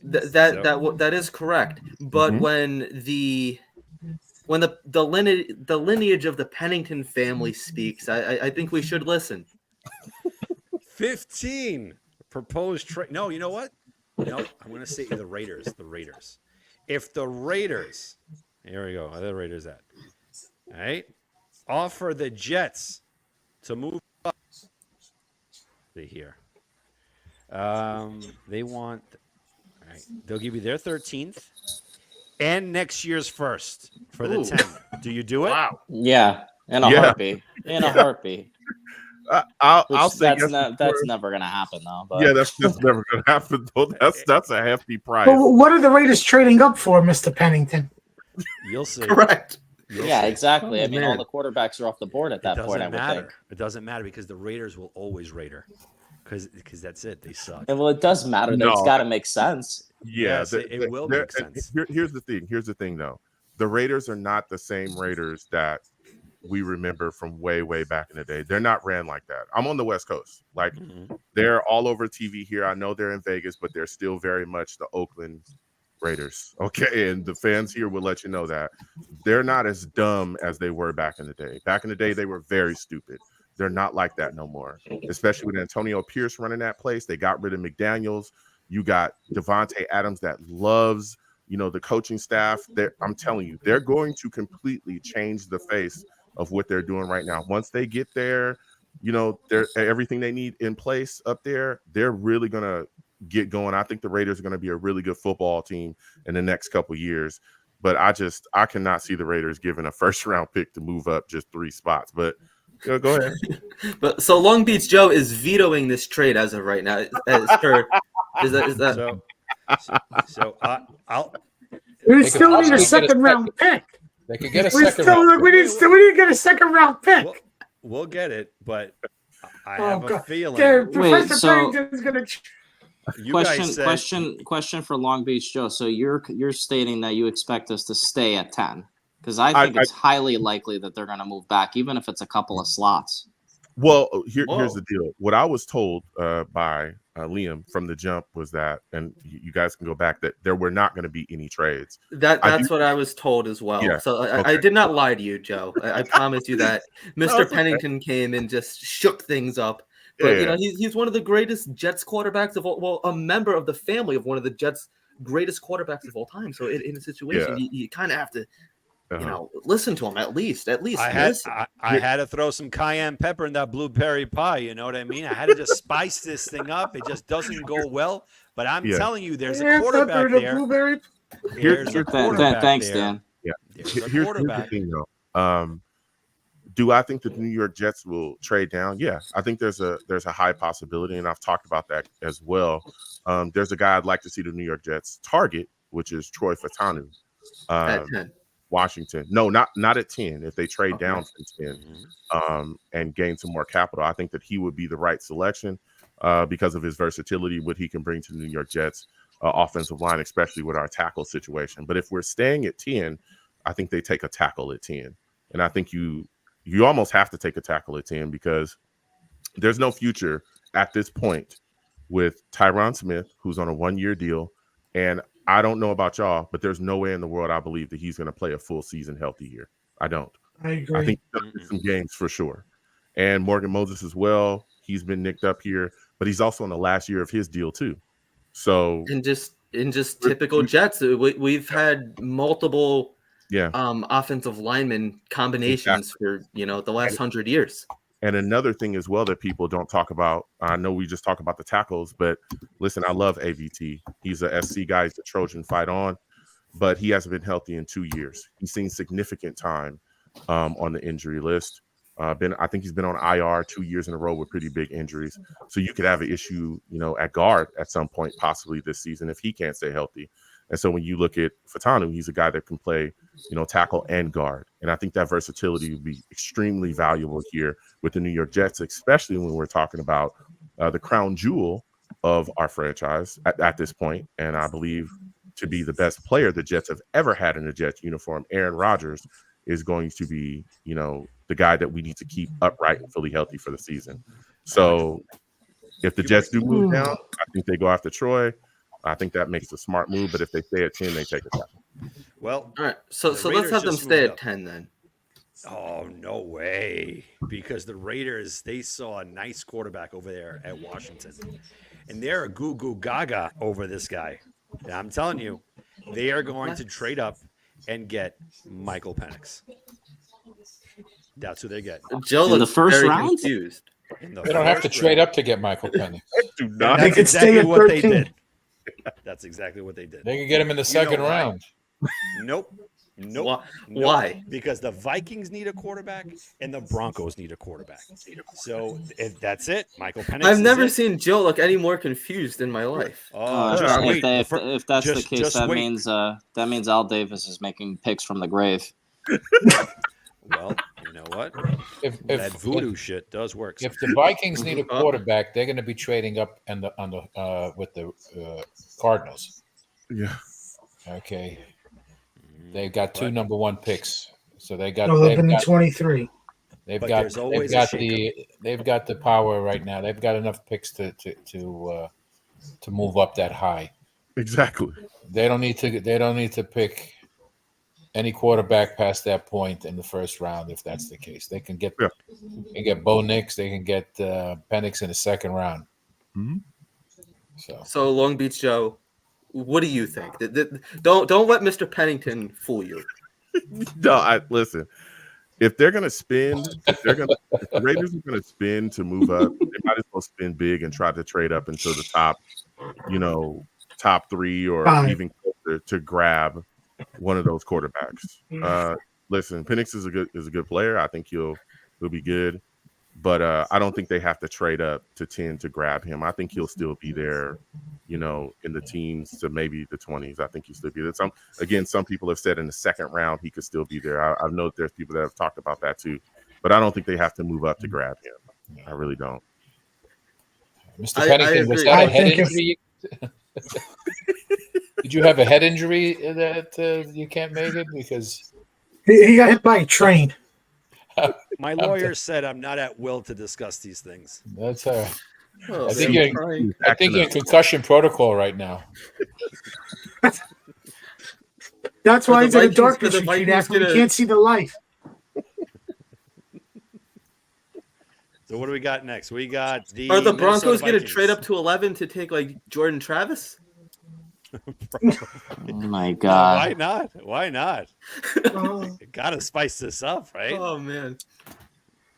S1: That is correct. But
S3: Mhm.
S1: when the lineage of the Pennington family speaks, I think we should listen.
S8: 15 proposed trade. No, you know what? No, I'm going to say the Raiders. The Raiders. If the Raiders, here we go. Where are the Raiders at? All right. Offer the Jets to move up. See here. They want. All right. They'll give you their 13th and next year's first for the
S1: Ooh.
S8: 10. Do you do it?
S3: Wow.
S7: Yeah, in a
S3: Yeah.
S7: heartbeat. In a heartbeat.
S3: I'll
S7: Which
S3: say
S7: that's
S3: yes
S7: not,
S3: before-
S7: that's never gonna happen though. But
S3: Yeah, that's just never gonna happen. Though. That's a hefty price.
S2: But what are the Raiders trading up for, Mr. Pennington?
S8: You'll see.
S1: Correct.
S8: You'll
S7: yeah,
S8: see.
S7: exactly.
S1: Oh,
S7: I mean, all
S1: man.
S7: the quarterbacks are off the board at that point. I would
S8: matter.
S7: think.
S8: It doesn't matter because the Raiders will always Raider, because that's it. They suck.
S7: And well, it does matter. It's
S3: No.
S7: got to make sense.
S3: Yeah,
S8: Yes, it will make sense.
S3: Here's the thing. Here's the thing, though. The Raiders are not the same Raiders that we remember from way back in the day. They're not ran like that. I'm on the West Coast. Like
S8: Mhm.
S3: they're all over TV here. I know they're in Vegas, but they're still very much the Oakland Raiders. Okay, and the fans here will let you know that they're not as dumb as they were back in the day. Back in the day, they were very stupid. They're not like that no more. Especially with Antonio Pierce running that place. They got rid of McDaniels. You got Devontae Adams that loves, the coaching staff. I'm telling you, they're going to completely change the face of what they're doing right now. Once they get there, they're everything they need in place up there. They're really going to get going. I think the Raiders are going to be a really good football team in the next couple years. But I cannot see the Raiders giving a first-round pick to move up just 3 spots. But go ahead.
S1: But so Long Beach Joe is vetoing this trade as of right now. Is that
S8: So I'll.
S2: We
S5: They
S2: still
S5: could
S2: need a
S5: possibly get a
S2: second round pick.
S5: They could get a
S2: We
S5: second
S2: still
S5: round.
S2: we need to get a second round pick.
S8: We'll get it, but I
S2: Oh,
S8: have a
S2: God.
S8: feeling
S2: Professor
S7: so-
S2: Pennington's gonna.
S8: you guys
S7: Question
S8: said
S7: question for Long Beach Joe. So you're stating that you expect us to stay at 10 because I think it's highly likely that they're going to move back, even if it's a couple of slots.
S3: Well, here's
S1: Whoa.
S3: the deal. What I was told by Liam from the jump was that, and you guys can go back, that there were not going to be any trades.
S1: that's what I was told as well.
S3: Yeah,
S1: So I
S3: okay.
S1: did not lie to you, Joe. I promise you that. Mr.
S3: it's okay.
S1: Pennington came and just shook things up. But
S3: Yeah.
S1: he's one of the greatest Jets quarterbacks of all. Well, a member of the family of one of the Jets' greatest quarterbacks of all time. So in a situation, you kind of have to, listen to him at least.
S8: I had to throw some cayenne pepper in that blueberry pie. You know what I mean? I had to just spice this thing up. It just doesn't go well. But I'm telling you, there's a quarterback there.
S2: Blueberry.
S8: There's a quarterback
S7: Thanks,
S8: there.
S7: Dan.
S3: Yeah.
S8: There's a
S3: Here's the
S8: quarterback.
S3: thing, though. Do I think the New York Jets will trade down? Yeah, I think there's a high possibility, and I've talked about that as well. There's a guy I'd like to see the New York Jets target, which is Troy Fautanu,
S1: At 10.
S3: Washington. No, not at 10. If they trade down from 10 and gain some more capital, I think that he would be the right selection because of his versatility, what he can bring to the New York Jets offensive line, especially with our tackle situation. But if we're staying at 10, I think they take a tackle at 10, and I think you almost have to take a tackle at 10 because there's no future at this point with Tyron Smith, who's on a 1-year deal. And I don't know about y'all, but there's no way in the world I believe that he's going to play a full season healthy here. I don't.
S2: I agree.
S3: I think he's going to miss some games for sure. And Morgan Moses as well. He's been nicked up here, but he's also in the last year of his deal too. So
S1: And just typical Jets, we've had multiple offensive lineman combinations for the last 100 years.
S3: And another thing as well that people don't talk about, I know we just talk about the tackles, but listen, I love AVT. He's a SC guy, he's a Trojan fight on, but he hasn't been healthy in 2 years. He's seen significant time on the injury list. I think he's been on IR 2 years in a row with pretty big injuries. So you could have an issue, at guard at some point, possibly this season, if he can't stay healthy. And so when you look at Fautanu, he's a guy that can play, tackle and guard. And I think that versatility would be extremely valuable here with the New York Jets, especially when we're talking about the crown jewel of our franchise at this point. And I believe to be the best player the Jets have ever had in a Jets uniform, Aaron Rodgers is going to be, the guy that we need to keep upright and fully healthy for the season. So if the Jets do move down, I think they go after Troy. I think that makes a smart move, but if they stay at 10, they take a tackle.
S8: Well,
S1: All right, so
S8: the
S1: let's
S8: Raiders
S1: have them
S8: just
S1: stay
S8: moved
S1: at
S8: up.
S1: 10 then.
S8: Oh, no way. Because the Raiders, they saw a nice quarterback over there at Washington. And they're a goo goo gaga over this guy. And I'm telling you, they are going to trade up and get Michael Penix. That's who they get.
S1: Joe
S7: In the
S1: looks
S7: first
S1: very
S7: round?
S1: confused.
S8: In the
S5: They don't have to
S8: first
S5: trade
S8: round.
S5: up to get Michael Penix.
S3: Do
S8: And
S3: not.
S2: They
S8: that's
S2: could stay
S8: exactly
S2: at
S8: what they
S2: 13.
S8: did. That's exactly what they did.
S5: They could get him in the second
S8: why?
S5: round.
S8: Nope. Nope.
S1: Why?
S8: Nope.
S1: Why?
S8: Because the Vikings need a quarterback and the Broncos need a quarterback. So if that's it. Michael Penix.
S1: I've
S8: is
S1: never
S8: it.
S1: seen Joe look any more confused in my life.
S8: Oh, just wait.
S7: If that's the
S8: just-
S7: case,
S8: just
S7: that
S8: wait.
S7: means Al Davis is making picks from the grave.
S8: Well, you know what?
S5: If
S8: That voodoo shit does work.
S5: if the Vikings need a quarterback, they're going to be trading up with the Cardinals.
S3: Yeah.
S5: Okay, they've got two
S8: But-
S5: number 1 picks, so they've got
S2: 23.
S5: they've
S8: But
S5: got
S8: there's always
S5: they've
S8: a
S5: got they've got the power right now. They've got enough picks to move up that high.
S3: Exactly.
S5: They don't need to pick any quarterback past that point in the first round. If that's the case, they can get
S3: Yeah.
S5: Bo Nix, they can get Penix in the second round.
S3: Mhm.
S1: So Long Beach Joe, what do you think? Don't let Mr. Pennington fool you.
S3: No, listen. If they're gonna spend, if the Raiders are gonna spend to move up, they might as well spend big and try to trade up into the top, top 3 or
S2: Five.
S3: even closer to grab one of those quarterbacks. Listen, Penix is a good player. I think he'll be good, but I don't think they have to trade up to 10 to grab him. I think he'll still be there, in the teens to maybe the 20s. I think he'll still be there. Some people have said in the second round he could still be there. I know there's people that have talked about that too, but I don't think they have to move up to grab him. I really don't.
S5: Mr. Pennington, was that a head injury? Did you have a head injury that you can't make it because
S2: he got hit by a train?
S8: My lawyer said I'm not at will to discuss these things.
S5: That's
S1: Oh,
S5: I think you're in concussion protocol right now.
S2: That's why
S1: Are
S2: he's
S1: the
S2: in a
S1: Vikings-
S2: darkness
S1: are the
S2: retreat
S1: Vikings
S2: after he
S1: gonna-
S2: can't see the light.
S8: So what do we got next? We got the
S1: Are the
S8: Minnesota
S1: Broncos going to
S8: Vikings.
S1: trade up to 11 to take like Jordan Travis?
S7: Oh my
S8: Why
S7: God.
S8: not? Why not?
S2: Oh,
S8: Gotta spice this up, right?
S1: Oh man.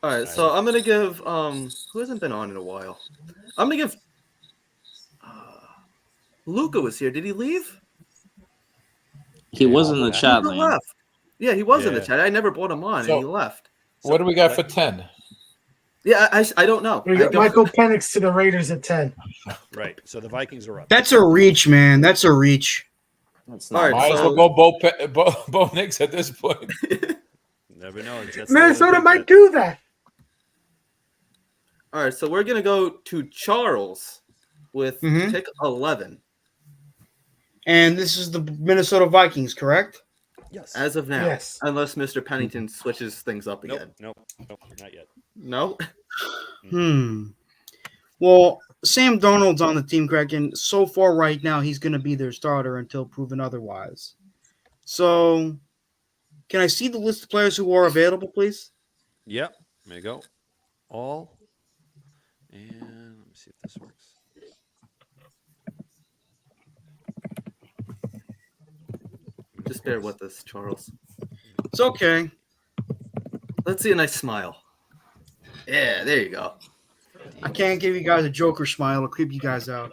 S1: All right, so I'm gonna give who hasn't been on in a while. I'm gonna give Luca was here. Did he leave?
S7: He was in the chat,
S1: Luka
S7: Liam.
S1: left. Yeah, he was in the
S8: Yeah.
S1: chat. I never brought him on,
S5: So-
S1: and he left.
S5: What do we got for 10?
S1: Yeah, I don't know.
S2: we
S1: I
S2: got
S1: don't-
S2: Michael Penix to the Raiders at 10.
S8: Right. So the Vikings are up.
S4: That's a reach, man. That's a reach.
S7: That's
S1: All
S7: not
S1: right,
S5: Might as
S1: so-
S5: well go Bo Nix at this point.
S8: Never know. Jets
S2: Minnesota
S8: think
S2: might
S8: that-
S2: do that.
S1: All right, so we're gonna go to Charles with
S4: Mhm.
S1: pick 11
S4: And this is the Minnesota Vikings, correct?
S8: Yes.
S1: as of now,
S2: Yes.
S1: unless Mr. Pennington switches things up
S8: Nope,
S1: again.
S8: nope, not yet.
S1: No.
S4: Well, Sam Darnold's on the team, Greg, and so far right now he's going to be their starter until proven otherwise. So, can I see the list of players who are available, please?
S8: Yep. There you go. All. And let me see if this works.
S1: Just bear with us, Charles.
S4: It's okay.
S1: Let's see a nice smile. Yeah, there you go.
S4: I can't give you guys a Joker smile. It'll creep you guys out.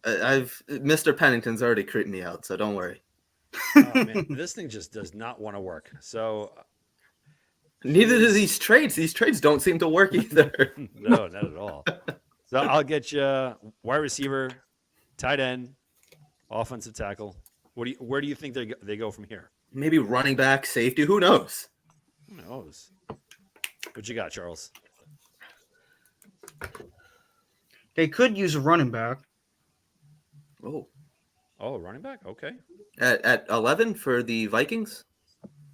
S1: Mr. Pennington's already creeped me out, so don't worry.
S8: Oh, man, this thing just does not want to work. So
S1: Neither do these trades. These trades don't seem to work either.
S8: no, not at all. So I'll get you wide receiver, tight end, offensive tackle. Where do you think they go from here?
S1: Maybe running back, safety. Who knows?
S8: Who knows? What you got, Charles?
S4: They could use a running back.
S1: Oh,
S8: Running back. Okay.
S1: at 11 for the Vikings.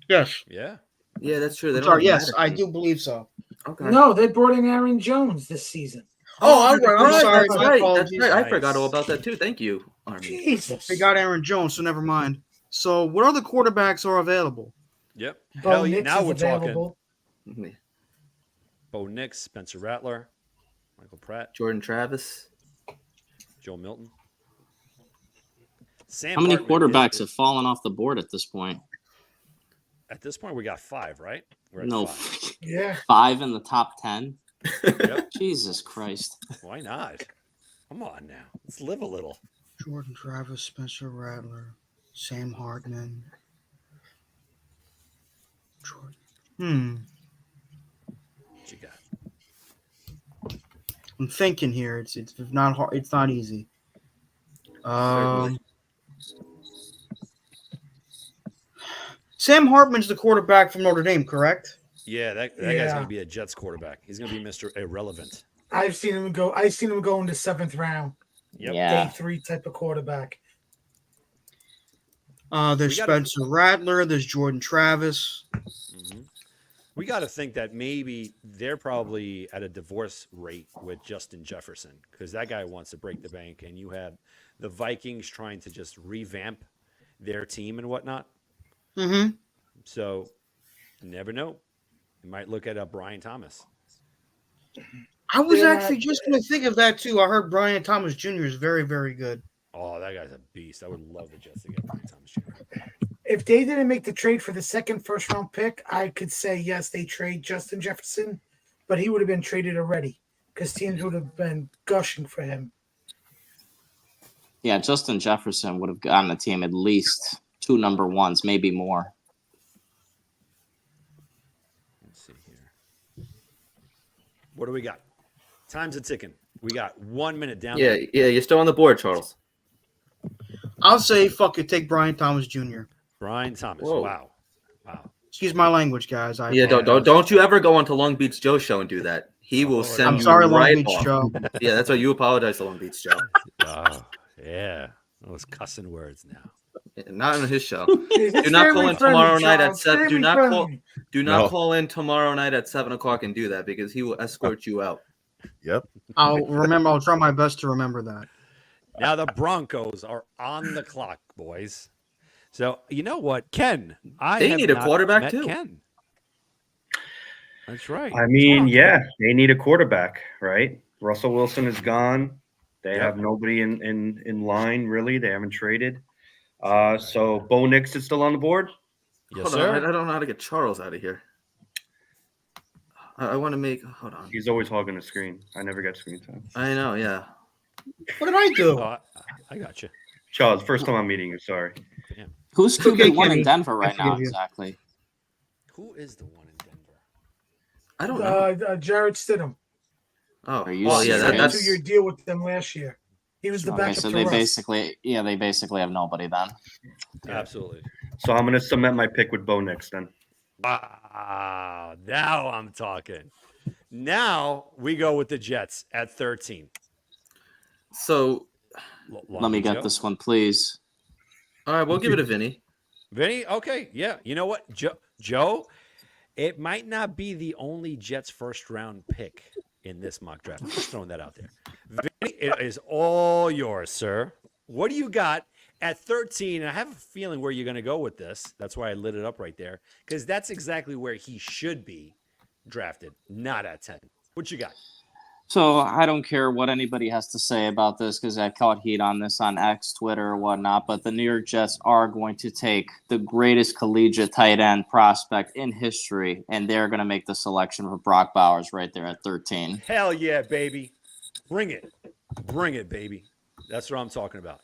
S4: Yes.
S8: Yeah.
S1: Yeah, that's true. They don't
S4: Sorry,
S1: have
S4: yes,
S1: Madison.
S4: I do believe so.
S1: Okay.
S2: No, they brought in Aaron Jones this season.
S4: Oh, I'm right. I'm
S1: Right,
S4: sorry.
S1: That's
S4: My
S1: right. That's
S4: apologies.
S1: right. I
S8: Nice.
S1: forgot all about that too. Thank you, Army.
S2: Jesus.
S4: They got Aaron Jones, so never mind. So, what other quarterbacks are available?
S8: Yep.
S2: Bo
S8: Hell yeah.
S2: Nix
S8: Now
S2: is
S8: we're talking.
S2: available.
S8: Bo Nix, Spencer Rattler, Michael Pratt,
S1: Jordan Travis.
S8: Joe Milton. Sam
S7: How many
S8: Hartman
S7: quarterbacks
S8: is-
S7: have fallen off the board at this point?
S8: At this point, we got 5, right? We're at
S7: No,
S8: 5.
S2: Yeah.
S7: 5 in the top 10.
S8: Yep.
S7: Jesus Christ.
S8: Why not? Come on now. Let's live a little.
S4: Jordan Travis, Spencer Rattler, Sam Hartman. Jordan.
S8: What you got?
S4: I'm thinking here. It's not hard. It's not easy. Sam Hartman's the quarterback from Notre Dame, correct?
S8: Yeah, that guy's
S2: Yeah.
S8: going to be a Jets quarterback. He's going to be Mr. Irrelevant.
S2: I've seen him go in the 7th round.
S8: Yep.
S7: Yeah.
S2: Day 3 type of quarterback.
S4: There's
S8: We gotta-
S4: Spencer Rattler. There's Jordan Travis.
S8: hmm We got to think that maybe they're probably at a divorce rate with Justin Jefferson because that guy wants to break the bank, and you have the Vikings trying to just revamp their team and whatnot.
S4: Mm-hmm.
S8: So, never know. You might look at Brian Thomas.
S4: I was
S2: They're
S4: actually
S2: not-
S4: just going to think of that too. I heard Brian Thomas Jr. is very, very good.
S8: Oh, that guy's a beast. I would love the Jets to get Brian Thomas Jr.
S2: If they didn't make the trade for the second first round pick, I could say yes, they trade Justin Jefferson, but he would have been traded already because teams would have been gushing for him.
S7: Yeah, Justin Jefferson would have gotten the team at least 2 number ones, maybe more.
S8: Let's see here. What do we got? Time's a ticking. We got 1 minute down.
S1: Yeah, you're still on the board, Charles.
S4: I'll say, fuck it, take Brian Thomas Jr.
S8: Brian Thomas.
S1: Whoa.
S8: Wow.
S4: Excuse my language, guys. I
S1: Yeah, don't you ever go onto Long Beach Joe show and do that. He will
S8: Lord.
S1: send
S4: I'm
S1: you
S4: sorry, Long
S1: right
S4: Beach
S1: off.
S4: Joe.
S1: Yeah, that's why you apologize to Long Beach Joe.
S8: Oh, yeah. Those cussing words now.
S1: Not on his show.
S2: It's
S1: Do not call
S2: family
S1: in
S2: friendly,
S1: tomorrow night at
S2: Charles,
S1: 7. Do
S2: family
S1: not
S2: friendly.
S3: No.
S1: call in tomorrow night at 7:00 and do that because he will escort you out.
S3: Yep.
S4: I'll try my best to remember that.
S8: Now the Broncos are on the clock, boys. So you know what, Ken?
S1: They
S8: have
S1: need a
S8: not
S1: quarterback,
S8: met
S1: too.
S8: Ken. That's right.
S6: I mean,
S8: Tom.
S6: yeah, they need a quarterback, right? Russell Wilson is gone. They
S8: Yep.
S6: have nobody in line really. They haven't traded. So Bo Nix is still on the board.
S8: Yes,
S1: Hold on, I
S8: sir.
S1: don't know how to get Charles out of here. I want to make. Hold on.
S6: He's always hogging the screen. I never get screen time.
S1: I know. Yeah.
S4: What did I do?
S8: Oh, I got you.
S6: Charles, first time I'm meeting you. Sorry.
S7: Who's
S4: Okay,
S7: QB1 in
S4: Kenny.
S7: Denver right
S4: I
S7: now
S4: forgive you.
S7: exactly?
S8: Who is the one in Denver?
S1: I don't know.
S2: Jared Stidham.
S1: Oh,
S7: Are you
S1: well, yeah.
S7: serious?
S1: That's
S2: 2-year deal with them last year. He was the
S7: Okay,
S2: backup
S7: so
S2: to
S7: they
S2: Russ.
S7: basically have nobody then.
S8: Absolutely.
S6: So I'm going to cement my pick with Bo Nix then.
S8: Wow. Now I'm talking. Now we go with the Jets at 13.
S1: so.
S7: Let me get this one, please.
S1: All right, we'll give it to Vinny.
S8: Vinny, okay, yeah. You know what, Joe? It might not be the only Jets first round pick in this mock draft. I'm just throwing that out there. Vinny, it is all yours, sir. What do you got at 13? And I have a feeling where you're going to go with this. That's why I lit it up right there, because that's exactly where he should be drafted, not at 10. What you got?
S7: So I don't care what anybody has to say about this because I caught heat on this on X, Twitter, or whatnot. But the New York Jets are going to take the greatest collegiate tight end prospect in history, and they're going to make the selection for Brock Bowers right there at 13.
S8: Hell yeah, baby. Bring it. Bring it, baby. That's what I'm talking about.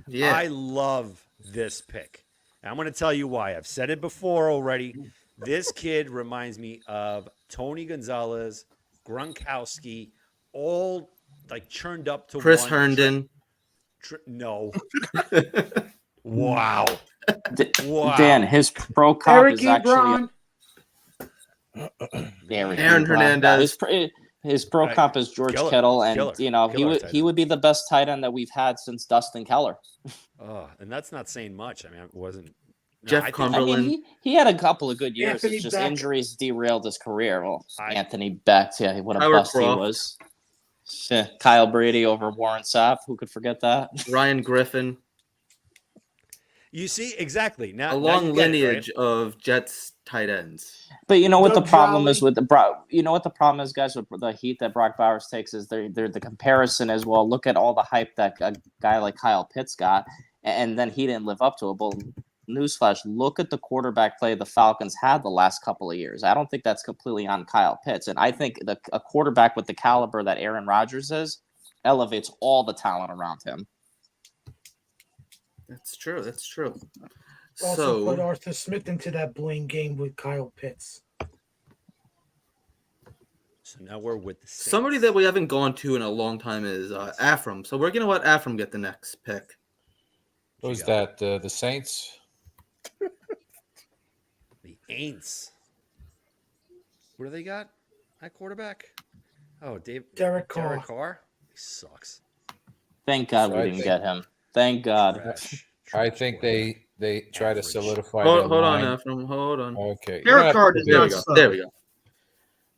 S1: Yeah.
S8: I love this pick. And I'm going to tell you why. I've said it before already. This kid reminds me of Tony Gonzalez, Gronkowski, all like churned up to
S1: Chris
S8: one.
S1: Herndon.
S8: No. Wow. Wow.
S7: Dan, his pro comp
S2: Eric
S7: is actually
S2: Ebron.
S1: Aaron Hernandez.
S7: His pro
S8: Right.
S7: comp is George
S8: Killer.
S7: Kittle, and
S8: Killer.
S7: you know
S8: Killer tight
S7: he
S8: end.
S7: would be the best tight end that we've had since Dustin Keller.
S8: Oh, and that's not saying much. I mean, it wasn't. No,
S1: Jeff
S8: I think-
S1: Cumberland.
S7: I mean, he had a couple of good years.
S2: Anthony
S7: It's just
S2: Beck.
S7: injuries derailed his career. Well,
S8: I-
S7: Anthony Beck, yeah, what a
S1: Howard
S7: bust
S1: Croft.
S7: he was. Shit, Kyle Brady over Warren Sapp. Who could forget that?
S1: Ryan Griffin.
S8: You see, exactly. Now,
S1: A
S8: now
S1: long
S8: you get it, right?
S1: lineage of Jets tight ends.
S7: But you know what
S2: Doug
S7: the problem is
S2: Jolly.
S7: with the you know what the problem is, guys, with the heat that Brock Bowers takes is they're the comparison as well. Look at all the hype that a guy like Kyle Pitts got, and then he didn't live up to it. But newsflash, look at the quarterback play the Falcons had the last couple of years. I don't think that's completely on Kyle Pitts, and I think a quarterback with the caliber that Aaron Rodgers is elevates all the talent around him.
S1: That's true. That's true.
S2: Also put
S1: So
S2: Arthur Smith into that blame game with Kyle Pitts.
S8: So now we're with the Saints.
S1: somebody that we haven't gone to in a long time is Afram. So we're gonna let Afram get the next pick.
S5: Who's that? The Saints?
S8: The Aints. What do they got at quarterback? Oh,
S2: Derek Carr.
S8: Derek Carr? He sucks.
S7: Thank God
S5: So
S7: we
S5: I
S7: didn't
S5: think-
S7: get him. Thank God.
S8: Trash.
S5: I
S8: Trash
S5: think
S8: quarterback.
S5: they try to
S8: Average.
S5: solidify
S1: Hold,
S5: their
S1: hold on,
S5: line.
S1: Afram. Hold on.
S5: Okay. You
S4: Derek
S5: don't
S4: Carr
S5: have to
S4: does
S5: do
S1: There
S4: not
S1: we go.
S4: suck.
S1: There we go.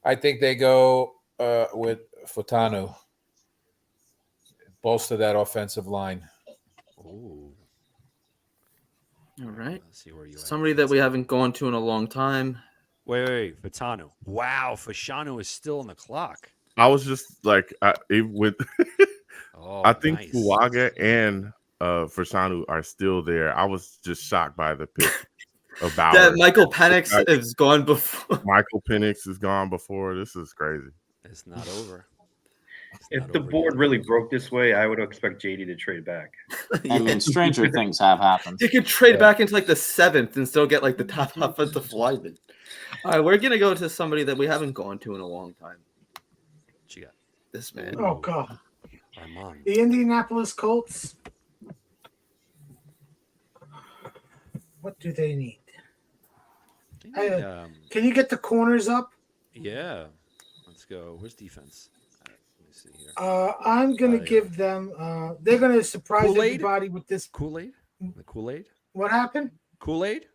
S5: I think they go with Futanu. Bolster that offensive line.
S8: Ooh.
S1: All right.
S8: Let's see where you at.
S1: Somebody that we haven't gone to in a long time.
S8: Wait. Fatanu. Wow. Fashanu is still on the clock.
S3: I was just like, with
S8: Oh,
S3: I think
S8: nice.
S3: Fuaga and Fashanu are still there. I was just shocked by the pick of Bauer.
S1: That Michael Penix has gone before.
S3: Michael Penix is gone before. This is crazy.
S8: It's not over. It's
S6: If
S8: not
S6: the
S8: over
S6: board
S8: yet.
S6: really broke this way, I would expect JD to trade back.
S7: I mean, stranger things have happened.
S1: You could trade back into like the 7th and still get like the top offensive lineman. All right, we're gonna go to somebody that we haven't gone to in a long time.
S8: What you got?
S1: This man.
S2: Oh God,
S8: Armand.
S2: the Indianapolis Colts. What do they need?
S8: They need,
S2: Can you get the corners up?
S8: yeah. Let's go. Where's defense? Let me see here.
S2: I'm gonna
S8: yeah.
S2: give them. They're gonna surprise
S8: Kool-Aid?
S2: everybody with this.
S8: Kool-Aid? The Kool-Aid?
S2: What happened?
S8: Kool-Aid?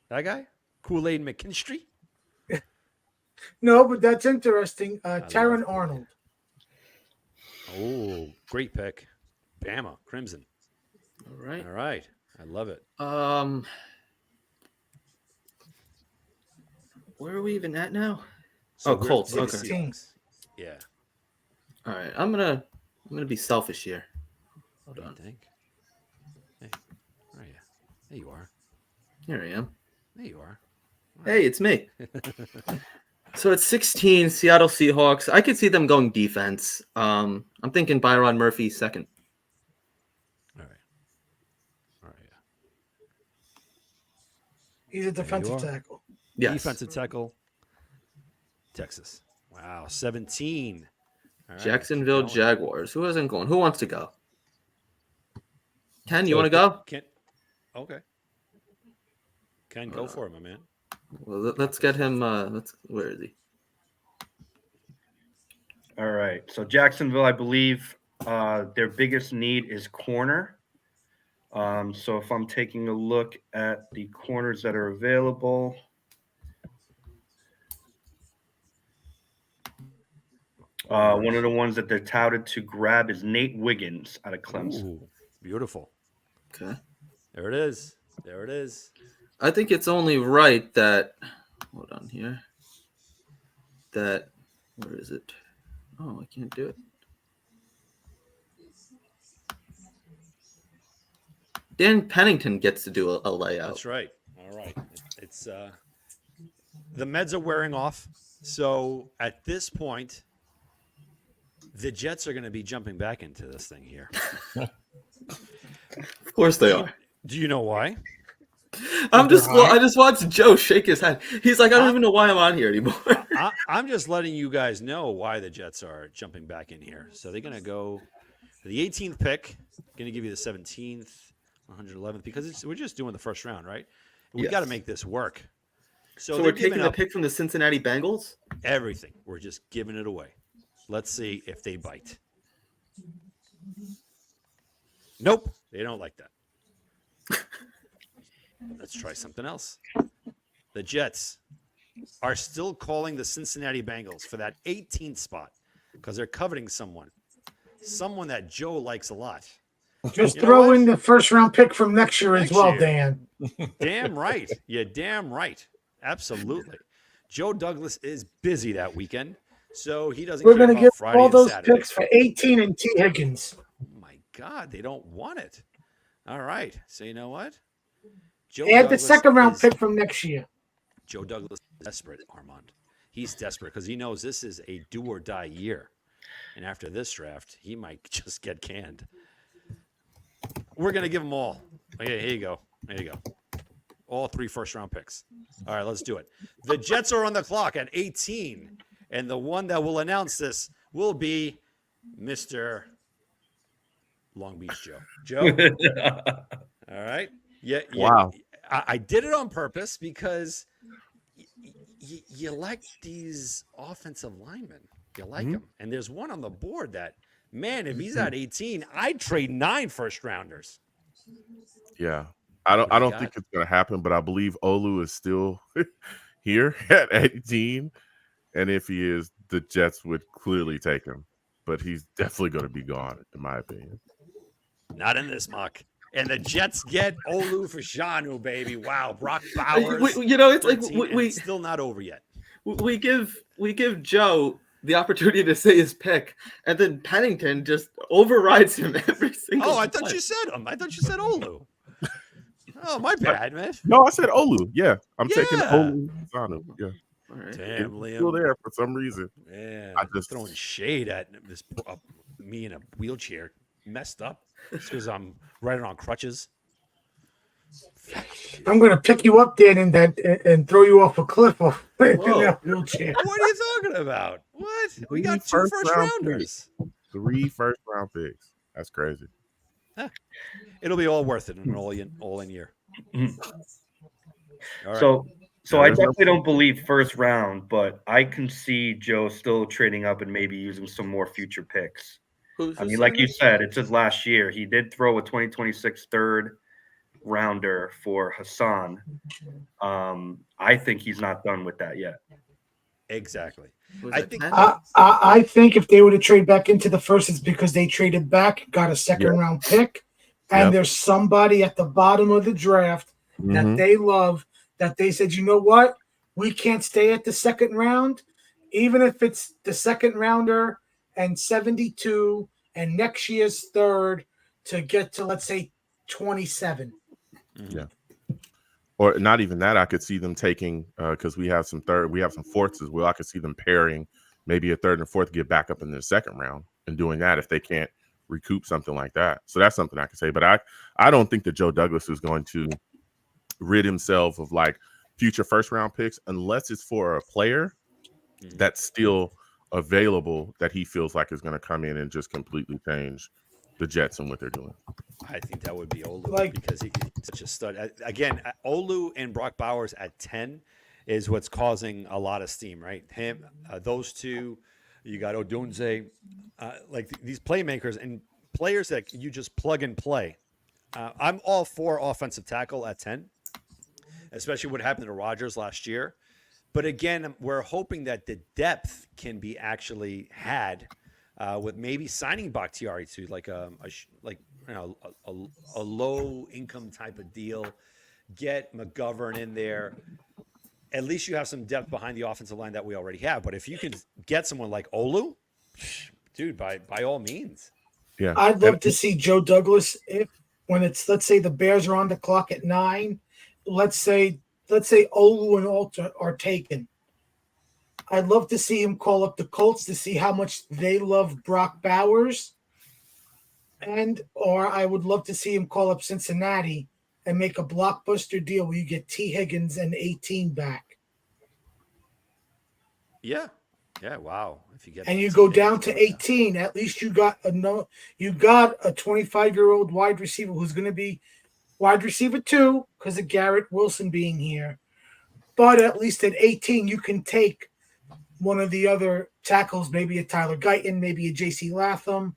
S8: That guy? Kool-Aid McKinstry?
S2: No, but that's interesting.
S8: love
S2: Taron
S8: Kool-Aid.
S2: Arnold.
S8: Oh, great pick. Bama, Crimson.
S1: All right.
S8: All right. I love it.
S1: Where are we even at now?
S8: So
S1: Oh,
S8: we're
S1: Colts,
S8: to the
S1: okay.
S8: Seahawks. Yeah.
S1: All right, I'm gonna be selfish here. Hold
S8: What do you
S1: on.
S8: think? Hey, where are you? There you are.
S1: Here I am.
S8: There you are.
S1: Hey, it's me. So it's 16, Seattle Seahawks. I could see them going defense. I'm thinking Byron Murphy second.
S8: All right. All right.
S2: He's a defensive
S8: are.
S2: tackle.
S1: Yes.
S8: Defensive tackle. Texas. Wow. 17. All right,
S1: Jacksonville
S8: keep going.
S1: Jaguars. Who isn't going? Who wants to go? Ken, you want to go?
S8: Ken. Okay. Ken, go for it, my man.
S1: Well, let's get him. Where is he?
S6: All right. So Jacksonville, I believe their biggest need is corner. So if I'm taking a look at the corners that are available, one of the ones that they're touted to grab is Nate Wiggins out of Clemson.
S8: Ooh, beautiful.
S1: Okay.
S8: There it is. There it is.
S1: I think it's only right that. Hold on here. That. Where is it? Oh, I can't do it. Dan Pennington gets to do a layout.
S8: That's right. All right. It's the meds are wearing off. So at this point, the Jets are going to be jumping back into this thing here.
S1: Of course they are.
S8: Do you know why?
S1: I just watched Joe shake his head. He's like, I don't even know why I'm on here anymore.
S8: I'm just letting you guys know why the Jets are jumping back in here. So they're going to go for the 18th pick. Going to give you the 17th, 111th, because we're just doing the first round, right? We
S1: Yes.
S8: got to make this work.
S1: So
S8: they're
S1: we're taking
S8: giving
S1: the
S8: up
S1: pick from the Cincinnati Bengals?
S8: everything. We're just giving it away. Let's see if they bite. Nope, they don't like that. Let's try something else. The Jets are still calling the Cincinnati Bengals for that 18th spot because they're coveting someone that Joe likes a lot.
S2: Just
S8: You know
S2: throw
S8: what?
S2: in the first round pick from next year as
S8: Next
S2: well,
S8: year.
S2: Dan.
S8: Damn right. You're damn right. Absolutely. Joe Douglas is busy that weekend, so he doesn't
S2: We're
S8: care
S2: going to
S8: about
S2: give
S8: Friday
S2: all
S8: and
S2: those
S8: Saturday.
S2: picks for 18 and T. Higgins.
S8: Oh my God, they don't want it. All right. So you know what? Joe
S2: Add the
S8: Douglas
S2: second round
S8: is-
S2: pick from next year.
S8: Joe Douglas is desperate, Armand. He's desperate because he knows this is a do or die year. And after this draft, he might just get canned. We're going to give them all. Okay, here you go. There you go. All 3 first-round picks. All right, let's do it. The Jets are on the clock at 18, and the one that will announce this will be Mr. Long Beach Joe. Joe? All right. Yeah.
S3: Wow.
S8: I did it on purpose because you like these offensive linemen. You like them. And there's one on the board that, man, if he's at 18, I'd trade 9 first rounders.
S3: Yeah. I
S8: What do you
S3: don't
S8: got?
S3: think it's gonna happen, but I believe Olu is still here at 18. And if he is, the Jets would clearly take him. But he's definitely gonna be gone, in my opinion.
S8: Not in this mock. And the Jets get Olu for Shanu, baby. Wow. Brock Bowers.
S1: You know, it's like
S8: 13, and
S1: we
S8: it's still not over yet.
S1: we give Joe the opportunity to say his pick, and then Pennington just overrides him every single
S8: Oh, I
S1: time.
S8: thought you said him. I thought you said Olu. Oh, my bad, man.
S3: No, I said Olu. Yeah, I'm taking
S8: Yeah.
S3: Olu Fasanu. Yeah,
S1: All right.
S8: Damn,
S3: it's still
S8: Liam.
S3: there for some reason.
S8: Yeah,
S3: I just-
S8: throwing shade at this me in a wheelchair, messed up, just because I'm riding on crutches.
S2: I'm gonna pick you up, Dan, and throw you off a cliff off in
S8: Whoa.
S2: that wheelchair.
S8: What are you talking about? What? We got two
S3: First
S8: first
S3: round
S8: rounders.
S3: 3 first-round picks. That's crazy.
S8: It'll be all worth it in an all-in year.
S6: Mhm.
S8: All right.
S6: So I definitely don't believe first round, but I can see Joe still trading up and maybe using some more future picks.
S1: Who's
S6: I mean,
S1: saying
S6: like you
S1: this?
S6: said, it's his last year. He did throw a 2026 third rounder for Hassan. I think he's not done with that yet.
S8: Exactly.
S1: Was
S8: I
S1: it
S8: think-
S1: 10?
S2: I think if they were to trade back into the first, it's because they traded back, got a second round pick, and
S3: Yep.
S2: there's somebody at the bottom of the draft that
S3: Mhm.
S2: they love that they said, you know what, we can't stay at the second round, even if it's the second rounder and 72 and next year's third to get to, let's say, 27.
S3: Or not even that. I could see them taking because we have some fourths as well. I could see them pairing maybe a third and a fourth, get back up in the second round and doing that if they can't recoup something like that. So that's something I could say. But I don't think that Joe Douglas is going to rid himself of like future first round picks unless it's for a player that's still available that he feels like is going to come in and just completely change the Jets and what they're doing.
S8: I think that would be Olu
S2: Like-
S8: because he's such a stud. Again, Olu and Brock Bowers at 10 is what's causing a lot of steam, right? Him, those two, you got Odunze, like these playmakers and players that you just plug and play. I'm all for offensive tackle at 10, especially what happened to Rodgers last year. But again, we're hoping that the depth can be actually had with maybe signing Bakhtiari to like a low income type of deal. Get McGovern in there. At least you have some depth behind the offensive line that we already have. But if you can get someone like Olu, dude, by all means.
S3: Yeah.
S2: I'd love to see Joe Douglas if when it's, let's say the Bears are on the clock at 9, let's say Olu and Alt are taken. I'd love to see him call up the Colts to see how much they love Brock Bowers. Or I would love to see him call up Cincinnati and make a blockbuster deal where you get T. Higgins and 18 back.
S8: Yeah. Yeah. Wow. If you get
S2: And you go down to 18, at least you got a 25-year-old wide receiver who's going to be wide receiver 2 because of Garrett Wilson being here. But at least at 18, you can take one of the other tackles, maybe a Tyler Guyton, maybe a J.C. Latham,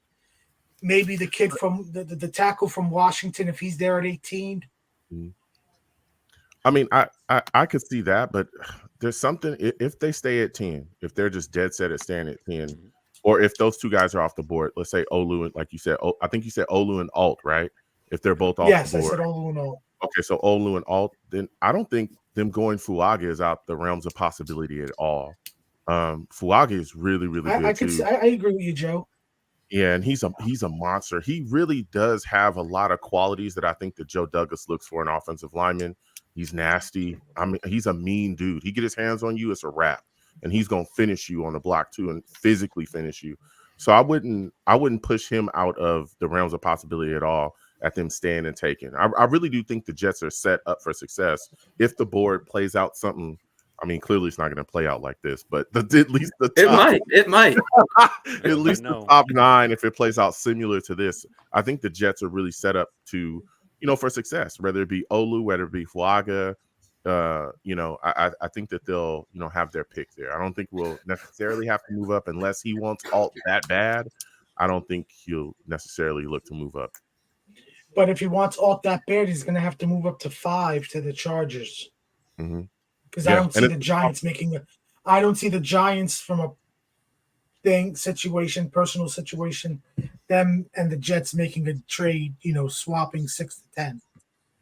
S2: maybe the kid from the tackle from Washington if he's there at 18.
S3: I mean, I could see that, but there's something if they stay at 10, if they're just dead set at staying at 10, or if those two guys are off the board, let's say Olu and like you said, I think you said Olu and Alt, right? If they're both off
S2: Yes,
S3: the
S2: I
S3: board.
S2: said Olu and Alt.
S3: Okay, so Olu and Alt, then I don't think them going Fuaga is out the realms of possibility at all. Fuaga is really, really good too.
S2: I agree with you, Joe.
S3: Yeah, and he's a monster. He really does have a lot of qualities that I think that Joe Douglas looks for in offensive lineman. He's nasty. I mean, he's a mean dude. He get his hands on you, it's a wrap, and he's gonna finish you on the block too, and physically finish you. So I wouldn't push him out of the realms of possibility at all at them staying and taking. I really do think the Jets are set up for success if the board plays out something. I mean, clearly it's not going to play out like this, but at least the top,
S1: It might.
S3: at least the top 9, if it plays out similar to this, I think the Jets are really set up to, for success, whether it be Olu, whether it be Fuaga. I think that they'll, have their pick there. I don't think we'll necessarily have to move up unless he wants Alt that bad. I don't think he'll necessarily look to move up.
S2: But if he wants Alt that bad, he's going to have to move up to 5 to the Chargers.
S3: Mm-hmm.
S2: Because I don't see the Giants I don't see the Giants from a personal situation, them and the Jets making a trade, swapping 6 to 10.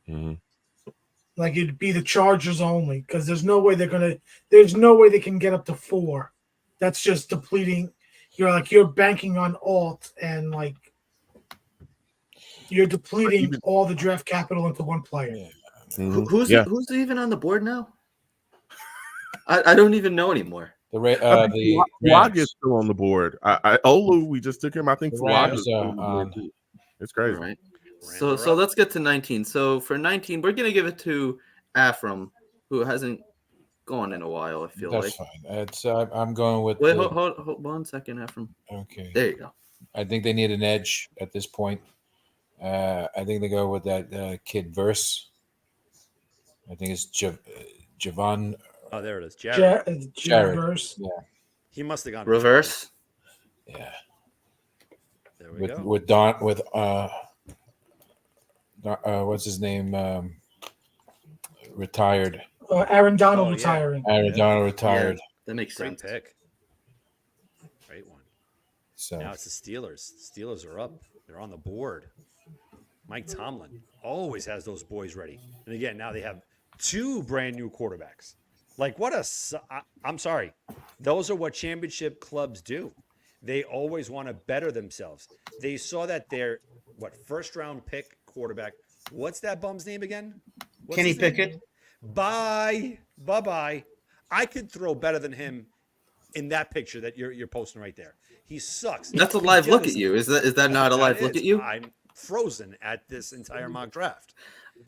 S3: Mm-hmm.
S2: Like it'd be the Chargers only because there's no way they can get up to 4 that's just depleting. You're banking on alt and like you're depleting all the draft capital into one player.
S5: Yeah.
S3: Mhm.
S1: Who's
S3: Yeah.
S1: who's even on the board now? I don't even know anymore.
S5: The
S3: Fuag
S5: Rams.
S3: is still on the board. Olu, we just took him. I think
S5: The
S3: Fuag
S5: Rams
S3: is still
S5: are
S3: on the board
S5: on.
S3: too. It's
S1: All
S3: crazy.
S1: right.
S8: Rams
S1: So
S8: are up.
S1: let's get to 19. So for 19, we're gonna give it to Afram, who hasn't gone in a while. I feel
S5: That's
S1: like.
S5: fine. It's I'm going with.
S1: Wait, hold 1 second, Afram.
S5: Okay.
S1: There you go.
S5: I think they need an edge at this point. I think they go with that kid Verse. I think it's Javon.
S8: Oh, there it is. Jared.
S5: Jared.
S2: Verse.
S5: Yeah,
S8: He must have gone
S1: Reverse.
S5: yeah.
S8: There we
S5: With
S8: go.
S5: with Don with what's his name? Retired.
S2: Aaron Donald
S8: Oh, yeah.
S2: retiring.
S5: Aaron
S8: Yeah.
S5: Donald retired.
S1: That makes
S8: Great
S1: sense.
S8: pick. Great one.
S5: So
S8: Now it's the Steelers. The Steelers are up. They're on the board. Mike Tomlin always has those boys ready. And again, now they have 2 brand new quarterbacks. Like I'm sorry. Those are what championship clubs do. They always want to better themselves. They saw that their first round pick quarterback. What's that bum's name again? What's
S4: Kenny
S8: his name?
S4: Pickett.
S8: Bye-bye. I could throw better than him in that picture that you're posting right there. He sucks.
S1: That's a
S8: He
S1: live look
S8: does.
S1: at you. Is that not a
S8: That
S1: live look
S8: is.
S1: at you?
S8: I'm frozen at this entire mock draft.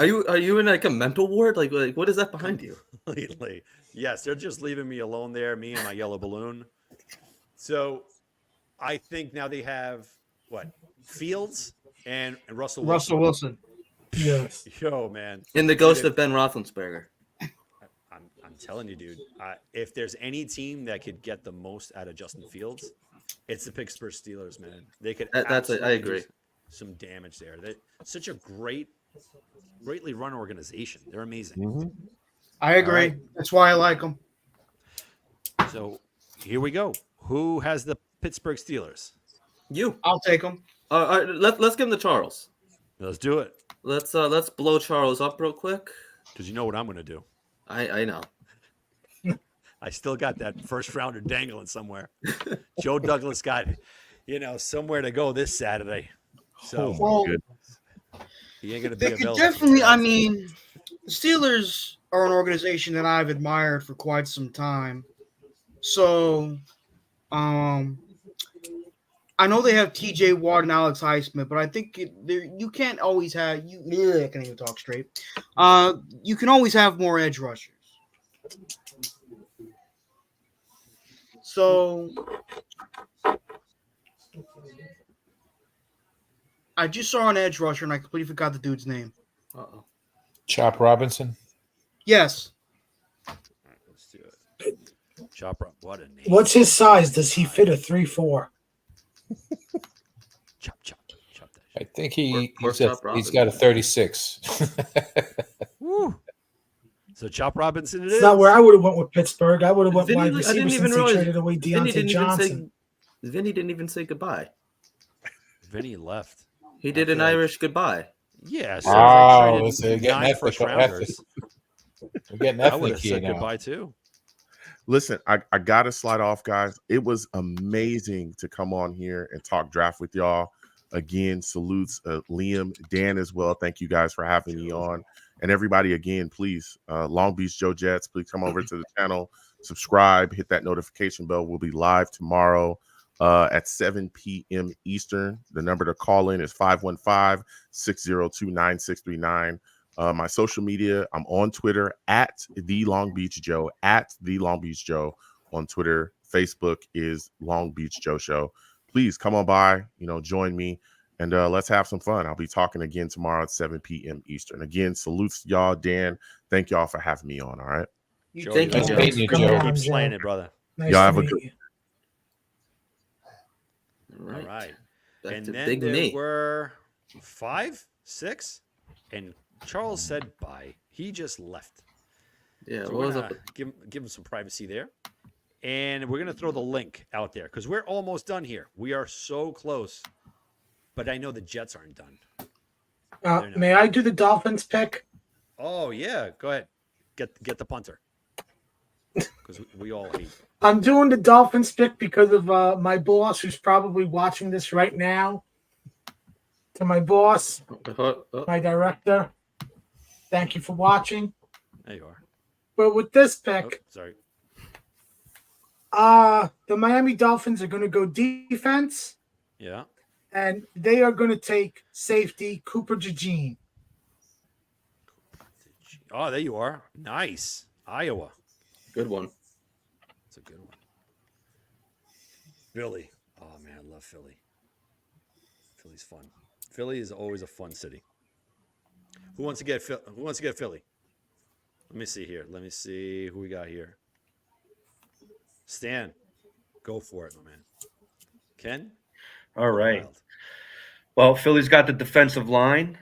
S1: Are you in like a mental ward? Like what is that behind you?
S8: Completely. Yes, they're just leaving me alone there, me and my yellow balloon. So I think now they have Fields and Russell Wilson.
S4: Russell Wilson.
S2: Yes.
S8: Yo, man.
S1: In the ghost of Ben Roethlisberger.
S8: I'm telling you, dude. If there's any team that could get the most out of Justin Fields, it's the Pittsburgh Steelers, man. They could.
S1: I
S8: absolutely
S1: agree.
S8: do some damage there. They're such a greatly run organization. They're amazing.
S3: Mhm.
S4: I agree.
S8: All right.
S4: That's why I like him.
S8: So here we go. Who has the Pittsburgh Steelers?
S1: You.
S4: I'll take him.
S1: Let's give him to Charles.
S8: Let's do it.
S1: Let's blow Charles up real quick.
S8: Because you know what I'm going to do.
S1: I know.
S8: I still got that first rounder dangling somewhere. Joe Douglas got, somewhere to go this Saturday. So
S4: Well,
S3: Good.
S8: he ain't going to be
S4: they could
S8: available.
S4: definitely. I mean, the Steelers are an organization that I've admired for quite some time. So, I know they have T.J. Watt and Alex Highsmith, but I think you can't always have I can't even talk straight. You can always have more edge rushers. So I just saw an edge rusher and I completely forgot the dude's name.
S1: Uh-oh.
S5: Chop Robinson.
S4: Yes.
S8: All right, let's do it. Chop up. What a name.
S2: What's his size? Does he fit a 3-4?
S8: Chop that shit.
S5: I think
S1: Or Chop
S5: he's got a 36.
S8: Woo. So Chop Robinson it is.
S2: It's not where I would have went with Pittsburgh. I would have went
S1: Vinny,
S2: wide
S1: I
S2: receiver
S1: didn't even
S2: since he
S1: realize
S2: traded away Deontay Johnson.
S1: Vinny didn't even say goodbye.
S8: Vinny left.
S1: He did an
S8: feel like-
S1: Irish goodbye.
S8: Yeah. So
S5: Oh,
S8: they
S5: so
S8: traded
S5: you're getting
S8: 9
S5: ethnic-
S8: first rounders.
S5: We're getting
S8: I would
S5: ethnic
S8: have
S5: here
S8: said
S5: now.
S8: goodbye too.
S3: Listen, I gotta slide off, guys. It was amazing to come on here and talk draft with y'all. Again, salutes Liam, Dan as well. Thank you guys for having me on. And everybody, again, please, Long Beach Joe Jets, please come over to the channel, subscribe, hit that notification bell. We'll be live tomorrow at 7 p.m. Eastern. The number to call in is 515-602-9639. My social media, I'm on Twitter at The Long Beach Joe, at The Long Beach Joe on Twitter. Facebook is Long Beach Joe Show. Please come on by, join me, and let's have some fun. I'll be talking again tomorrow at 7 p.m. Eastern. Again, salutes to y'all. Dan, thank y'all for having me on, all right?
S8: Joe,
S1: Thank you,
S5: Nice
S1: Joe.
S5: meeting you,
S2: Come
S5: Joe.
S2: on,
S8: Keep
S2: Joe.
S8: slaying it, brother.
S2: Nice
S3: Y'all
S2: to
S3: have a
S2: meet
S3: good-
S2: you.
S1: All
S8: All
S1: right.
S8: right.
S1: Back
S8: And
S1: to
S8: then
S1: Big
S8: there
S1: Me.
S8: were 5, 6, and Charles said bye. He just left.
S1: Yeah,
S8: So
S1: what
S8: we're
S1: was
S8: gonna
S1: up?
S8: give him some privacy there. And we're going to throw the link out there because we're almost done here. We are so close. But I know the Jets aren't done. They're not.
S2: May I do the Dolphins pick?
S8: Oh, yeah. Go ahead. Get the punter. because we all hate.
S2: I'm doing the Dolphins pick because of my boss, who's probably watching this right now. To my boss, my director, thank you for watching.
S8: There you are.
S2: But with this
S8: Oh,
S2: pick,
S8: sorry.
S2: the Miami Dolphins are going to go defense,
S8: Yeah.
S2: and they are going to take safety Cooper DeJean.
S8: Oh, there you are. Nice. Iowa.
S1: Good one.
S8: That's a good one. Philly. Oh man, I love Philly. Philly's fun. Philly is always a fun city. Who wants to get Philly? Let me see here. Let me see who we got here. Stan, go for it, my man. Ken?
S6: All right.
S8: Wild.
S6: Well, Philly's got the defensive line.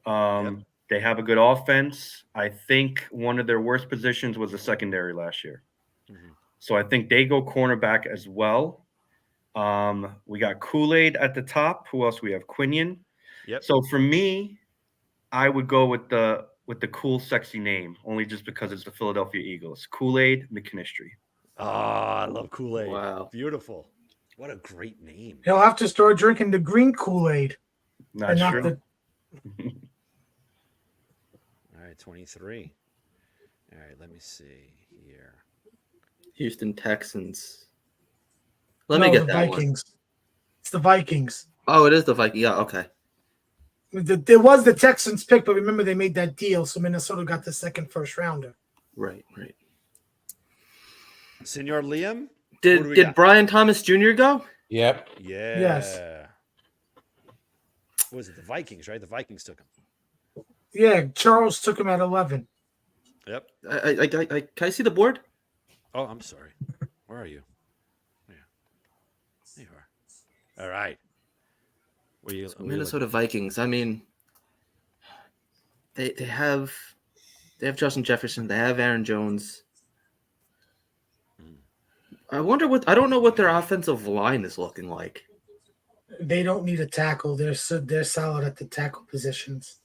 S8: Yep.
S6: They have a good offense. I think one of their worst positions was the secondary last year.
S8: Mhm.
S6: So I think they go cornerback as well. We got Kool-Aid at the top. Who else? We have Quinion.
S8: Yep.
S6: So for me, I would go with the cool, sexy name, only just because it's the Philadelphia Eagles. Kool-Aid McKinstry.
S8: Ah, I love Kool-Aid.
S1: Wow.
S8: Beautiful. What a great name.
S2: He'll have to start drinking the green Kool-Aid.
S6: Not
S2: and not
S6: true.
S2: the
S8: All right, 23. All right, let me see here.
S1: Houston Texans. Let me get
S2: the
S1: that
S2: Vikings. It's the Vikings.
S1: one. Oh, it is the Vikings. Yeah, okay.
S2: There was the Texans pick, but remember they made that deal, so Minnesota got the second first rounder.
S1: Right.
S8: Senor Liam? Who do we
S1: Did
S8: got?
S1: Brian Thomas Jr. go?
S5: Yep.
S8: Yeah.
S2: Yes.
S8: What was it? The Vikings, right? The Vikings took him.
S2: Yeah, Charles took him at 11.
S8: Yep.
S1: Can I see the board?
S8: Oh, I'm sorry. Where are you? Yeah. There you are. All right. Where you, where you
S1: Minnesota Vikings. I mean, they have Justin Jefferson. They have Aaron Jones. I don't know what their offensive line is looking like.
S2: They don't need a tackle. They're solid at the tackle positions.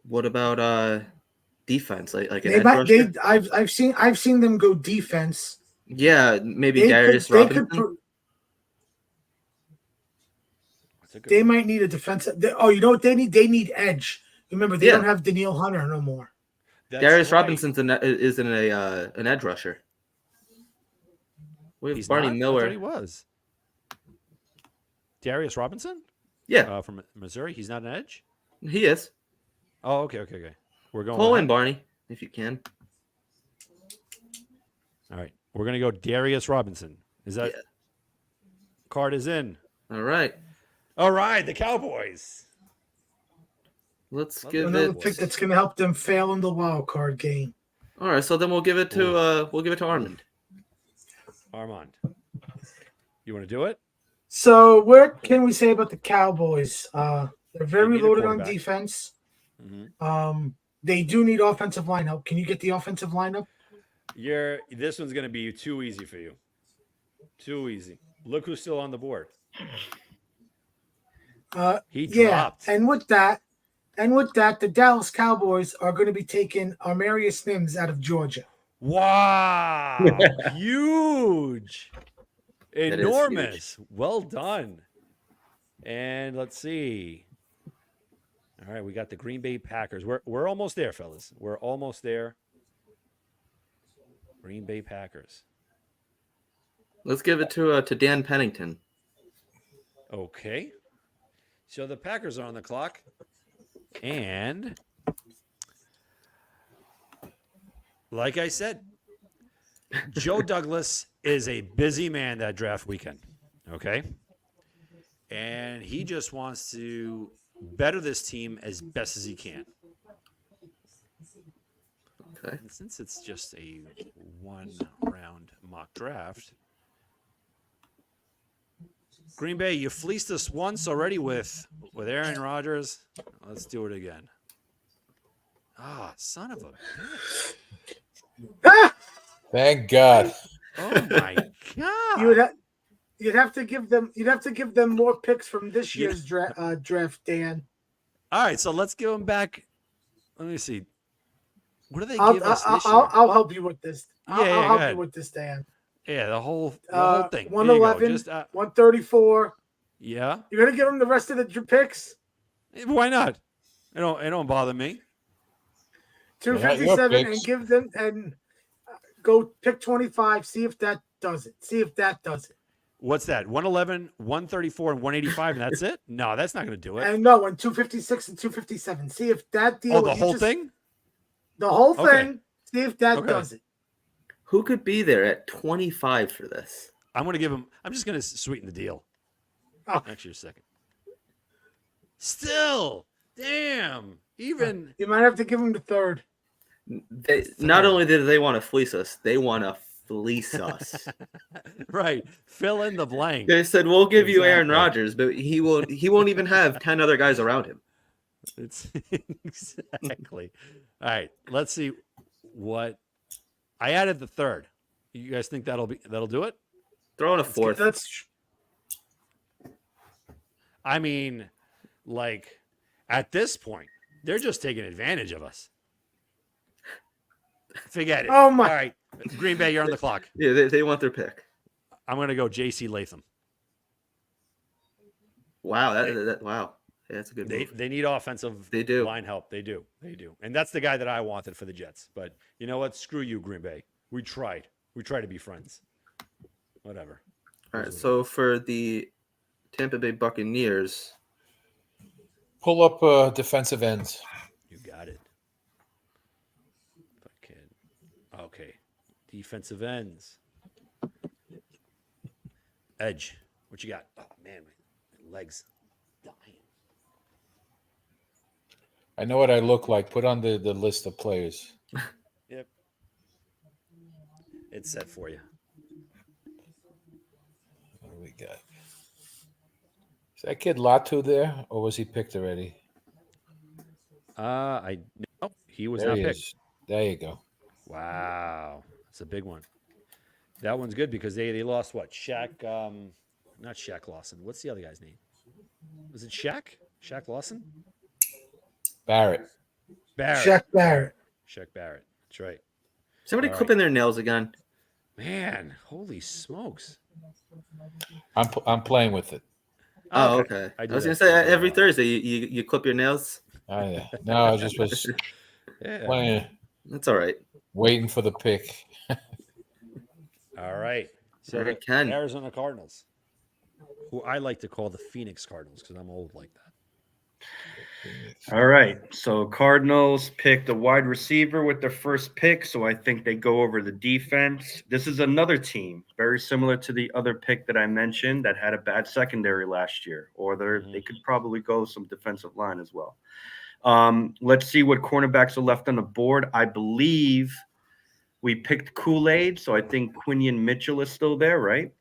S1: What about defense? Like an
S2: They
S1: edge
S2: might. They
S1: rusher?
S2: I've seen them go defense.
S1: Yeah, maybe
S2: They
S1: Darius
S2: could, they
S1: Robinson.
S2: could.
S8: That's a good
S2: They
S8: one.
S2: might need a defensive. You know what they need? They need edge. Remember, they
S1: Yeah.
S2: don't have Daniil Hunter no more.
S8: That's
S1: Darius
S8: right.
S1: Robinson's isn't an edge rusher. We have
S8: He's
S1: Barney
S8: not? I
S1: Miller.
S8: thought he was. Darius Robinson?
S1: Yeah,
S8: From Missouri? He's not an edge?
S1: he is.
S8: Oh, okay. We're going
S1: Call
S8: with
S1: in,
S8: that.
S1: Barney, if you can.
S8: All right. We're going to go Darius Robinson. Is that
S1: Yeah.
S8: card is in?
S1: All right,
S8: All right. The Cowboys.
S1: let's
S8: Love
S1: give
S8: the
S2: Another
S1: it.
S8: Cowboys.
S2: pick that's going to help them fail in the wild card game.
S1: All right, so then we'll give it to Armand.
S8: Armand. You want to do it?
S2: So, what can we say about the Cowboys? They're very
S8: need a
S2: loaded on
S8: quarterback.
S2: defense.
S8: Mm-hmm.
S2: They do need offensive line help. Can you get the offensive lineup?
S8: This one's going to be too easy for you. Too easy. Look who's still on the board. He
S2: Yeah,
S8: dropped.
S2: and with that, the Dallas Cowboys are going to be taking Armarius Mims out of Georgia.
S8: Wow. Huge.
S1: is
S8: Enormous. Well done. And let's see. All right, we got the Green Bay Packers. We're almost there, fellas. We're almost there. Green Bay Packers.
S1: Let's give it to Dan Pennington.
S8: Okay. So the Packers are on the clock. And like I said, Joe Douglas is a busy man that draft weekend. Okay. And he just wants to better this team as best as he can.
S1: Okay.
S8: And since it's just a one-round mock draft, Green Bay, you fleeced us once already with Aaron Rodgers. Let's do it again. Ah, son of a bitch.
S5: Thank God.
S8: Oh my God.
S2: You'd have to give them more picks from this year's draft, Dan.
S8: All right, so let's give him back. Let me see. What do they
S2: I'll,
S8: give us
S2: I'll,
S8: this year?
S2: I'll help you with this. I'll,
S8: Yeah,
S2: I'll
S8: go
S2: help
S8: ahead.
S2: you with this, Dan.
S8: Yeah, the whole thing. Here you go.
S2: 111,
S8: Just
S2: 134.
S8: yeah.
S2: You're gonna give him the rest of your picks.
S8: Why not? It don't bother me.
S5: They're not your
S2: 257 and
S5: picks.
S2: give them and go pick 25. See if that does it. See if that does it.
S8: What's that? 111, 134, and 185, and that's it? No, that's not going to do it.
S2: And no, and 256 and 257. See if that deal.
S8: Oh, the whole thing?
S2: The whole thing.
S8: Okay.
S2: See if that
S8: Okay.
S2: does it.
S1: Who could be there at 25 for this?
S8: I'm going to give him. I'm just going to sweeten the deal.
S2: Oh.
S8: Actually, a second. Still, damn. Even
S2: You might have to give him the third.
S1: They not only did they want to fleece us, they want to fleece us.
S8: right. Fill in the blank.
S1: They said we'll give you Aaron
S8: Exactly.
S1: Rodgers, but he won't even have 10 other guys around him.
S8: It's exactly. All right. Let's see what I added the third. You guys think that'll do it?
S1: Throw in a fourth.
S2: That's
S8: I mean, like at this point, they're just taking advantage of us. Forget it.
S2: Oh, my-
S8: All right. Green Bay, you're on the clock.
S1: Yeah, they want their pick.
S8: I'm going to go JC Latham.
S1: Wow, wow. Yeah, that's a good move.
S8: They need offensive
S1: They do.
S8: line help. They do. And that's the guy that I wanted for the Jets. But you know what? Screw you, Green Bay. We tried. We tried to be friends. Whatever.
S1: All right, so for the Tampa Bay Buccaneers,
S5: Pull up defensive ends.
S8: You got it. If I can. Okay. Defensive ends. Edge. What you got? Oh, man. My legs dying.
S5: I know what I look like. Put on the list of players.
S8: Yep. It's set for you.
S5: What do we got? Is that kid Latu there, or was he picked already?
S8: No, he was
S5: There
S8: not
S5: he
S8: picked.
S5: is. There you go.
S8: Wow. That's a big one. That one's good because they lost what? Shaq, not Shaq Lawson. What's the other guy's name? Was it Shaq? Shaq Lawson?
S5: Barrett.
S8: Barrett.
S2: Shaq Barrett.
S8: Shaq Barrett. That's right.
S1: somebody
S8: All right.
S1: clipping their nails again.
S8: Man, holy smokes.
S5: I'm playing with it.
S1: Oh, okay.
S8: I
S1: I
S8: do
S1: was
S8: that
S1: gonna say
S8: too.
S1: every Thursday you clip your nails.
S5: No, I just was
S8: Yeah.
S5: playing,
S1: That's all right.
S5: waiting for the pick.
S8: All right. So
S1: All
S8: the
S1: right, Ken.
S8: Arizona Cardinals, who I like to call the Phoenix Cardinals because I'm old like that.
S6: All right. So Cardinals picked a wide receiver with their first pick. So I think they go over the defense. This is another team very similar to the other pick that I mentioned that had a bad secondary last year, or they could probably go some defensive line as well. Let's see what cornerbacks are left on the board. I believe we picked Kool-Aid. So I think Quinion Mitchell is still there, right?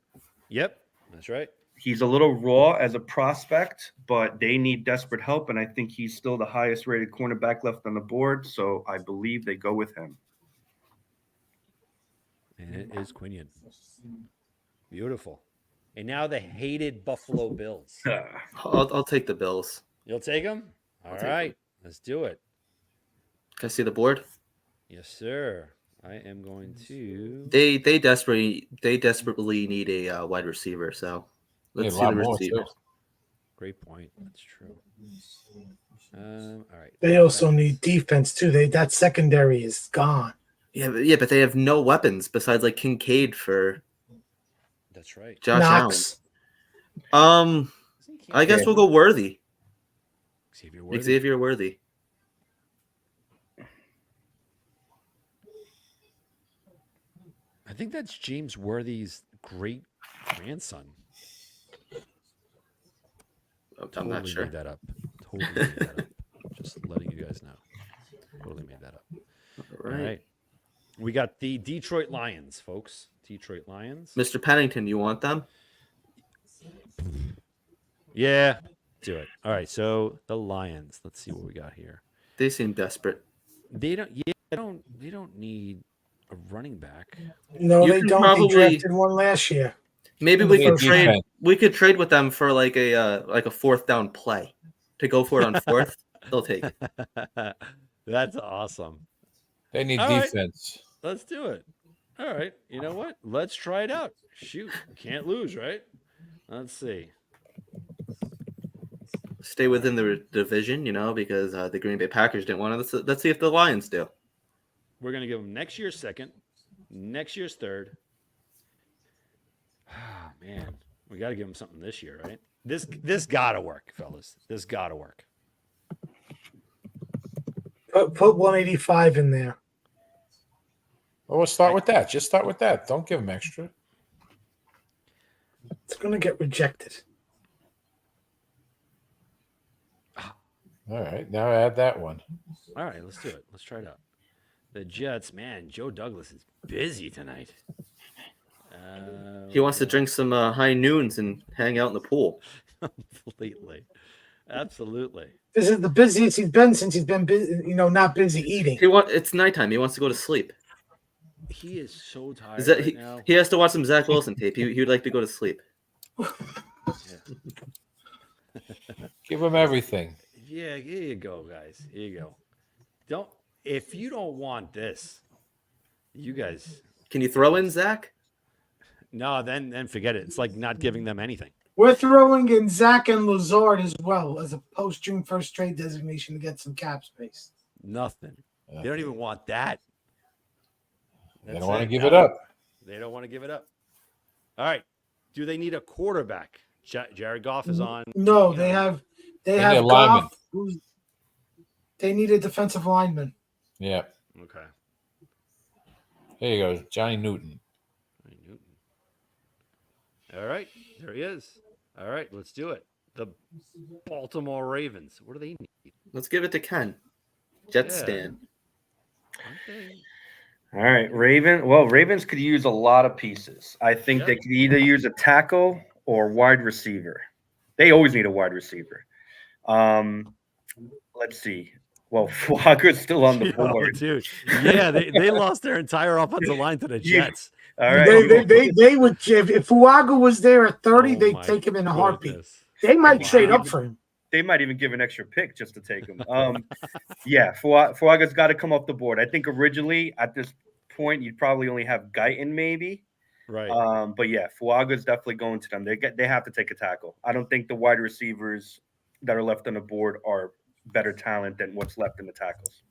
S8: Yep, that's right.
S6: He's a little raw as a prospect, but they need desperate help, and I think he's still the highest rated cornerback left on the board, so I believe they go with him.
S8: And it is Quinion. Beautiful. And now the hated Buffalo Bills.
S1: I'll take the Bills.
S8: You'll take them? All
S1: take
S8: right. Let's do it.
S1: Can I see the board?
S8: Yes, sir. I am going to.
S1: They desperately need a wide receiver. So let's
S5: Yeah,
S1: see
S5: a
S1: the
S5: lot more,
S1: receivers.
S5: too.
S8: Great point. That's true. All right.
S2: They also need defense too. That secondary is gone.
S1: Yeah, but they have no weapons besides like Kincaid for
S8: That's right.
S1: Josh
S2: Knox.
S1: Allen. I guess we'll go Worthy.
S8: Xavier Worthy.
S1: Xavier Worthy.
S8: I think that's James Worthy's great grandson.
S1: I'm not sure.
S8: Made that up. Totally made that up. Just letting you guys know. Totally made that up.
S1: All
S8: All right. We got the Detroit Lions, folks. Detroit Lions.
S1: Mr. Pennington, you want them?
S8: Yeah. Do it. All right. So the Lions. Let's see what we got here.
S1: They seem desperate.
S8: They don't. Yeah. They don't need a running back.
S2: No,
S1: You
S2: they
S1: can
S2: don't.
S1: probably-
S2: They drafted one last year.
S1: Maybe
S2: In
S1: we
S2: the
S1: could
S2: first
S1: trade.
S5: round.
S1: We could trade with them for like a fourth down play to go for it on fourth. They'll take it.
S8: That's awesome.
S5: They need
S8: All right.
S5: defense.
S8: Let's do it. All right. You know what? Let's try it out. Shoot. Can't lose, right? Let's see.
S1: Stay within the division, because the Green Bay Packers didn't want to. Let's see if the Lions do.
S8: We're going to give them next year's second, next year's third. Ah, man. We got to give them something this year, right? This got to work, fellas. This got to work.
S2: Put 185 in there.
S5: Well, we'll start with that. Just start with that. Don't give them extra.
S2: It's going to get rejected.
S5: All right. Now add that one.
S8: All right, let's do it. Let's try it out. The Jets, man, Joe Douglas is busy tonight.
S1: He wants to drink some high noons and hang out in the pool.
S8: Completely. Absolutely.
S2: This is the busiest he's been since he's been busy, not busy eating.
S1: It's nighttime. He wants to go to sleep.
S8: He is so tired right now.
S1: He has to watch some Zach Wilson tape. He would like to go to sleep.
S5: Give them everything.
S8: Yeah, here you go, guys. Here you go. If you don't want this, you guys.
S1: Can you throw in Zach?
S8: No, then forget it. It's like not giving them anything.
S2: We're throwing in Zach and Lazard as well as a post-June 1st trade designation to get some cap space.
S8: Nothing. They don't even want that.
S5: They don't want to give it up.
S8: They don't want to give it up. All right. Do they need a quarterback? Jared Goff is on.
S2: No, they have
S5: need a lineman.
S2: Goff. They need a defensive lineman.
S5: Yeah.
S8: Okay.
S5: Here you go. Johnny Newton.
S8: All right. There he is. All right. Let's do it. The Baltimore Ravens. What do they need?
S1: Let's give it to Ken. Jets
S8: Yeah.
S1: stand.
S8: Okay.
S6: All right, Ravens could use a lot of pieces. I think they could either use a tackle or wide receiver. They always need a wide receiver. Let's see. Well, Flacco's still on the board.
S8: Dude. Yeah, they lost their entire offensive line to the Jets.
S6: All right.
S2: They would if Fuaga was there at 30,
S8: Oh
S2: they'd
S8: my
S2: take him in a heartbeat.
S8: goodness.
S2: They might trade up for him.
S6: They might even give an extra pick just to take him. Yeah, Fuaga's got to come off the board. I think originally at this point you'd probably only have Guyton maybe.
S8: Right.
S6: But yeah, Fuaga's definitely going to them. They have to take a tackle. I don't think the wide receivers that are left on the board are better talent than what's left in the tackles.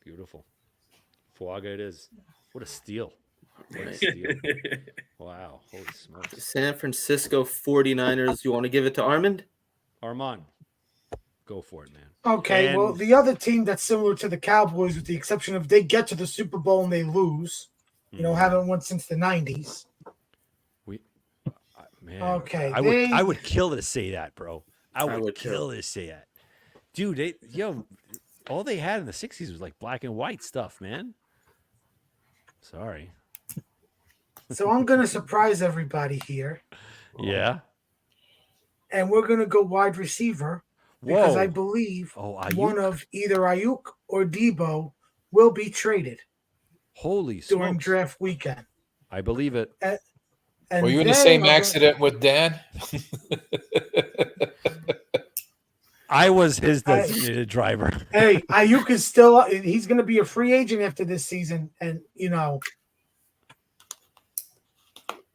S8: Beautiful. Fuaga it is. What a steal. What a steal. Wow. Holy smokes.
S1: San Francisco 49ers. You want to give it to Armand?
S8: Armand. Go for it, man.
S2: Okay,
S8: And-
S2: well, the other team that's similar to the Cowboys, with the exception of they get to the Super Bowl and they lose, haven't won since the 90s.
S8: Man,
S2: Okay,
S8: I would kill to say that, bro. I would kill to say that. Dude, all they had in the 60s was like black and white stuff, man. Sorry.
S2: So I'm going to surprise everybody here,
S8: Yeah.
S2: and we're going to go wide receiver because
S8: Whoa.
S2: I believe
S8: Ayuk?
S2: one of either Ayuk or Debo will be traded
S8: Holy
S2: during
S8: smokes.
S2: draft weekend.
S8: I believe it.
S2: And
S5: Were you in the
S2: they
S5: same
S2: are-
S5: accident with Dan?
S8: I was his designated driver.
S2: Hey, Ayuk is still – he's going to be a free agent after this season. And,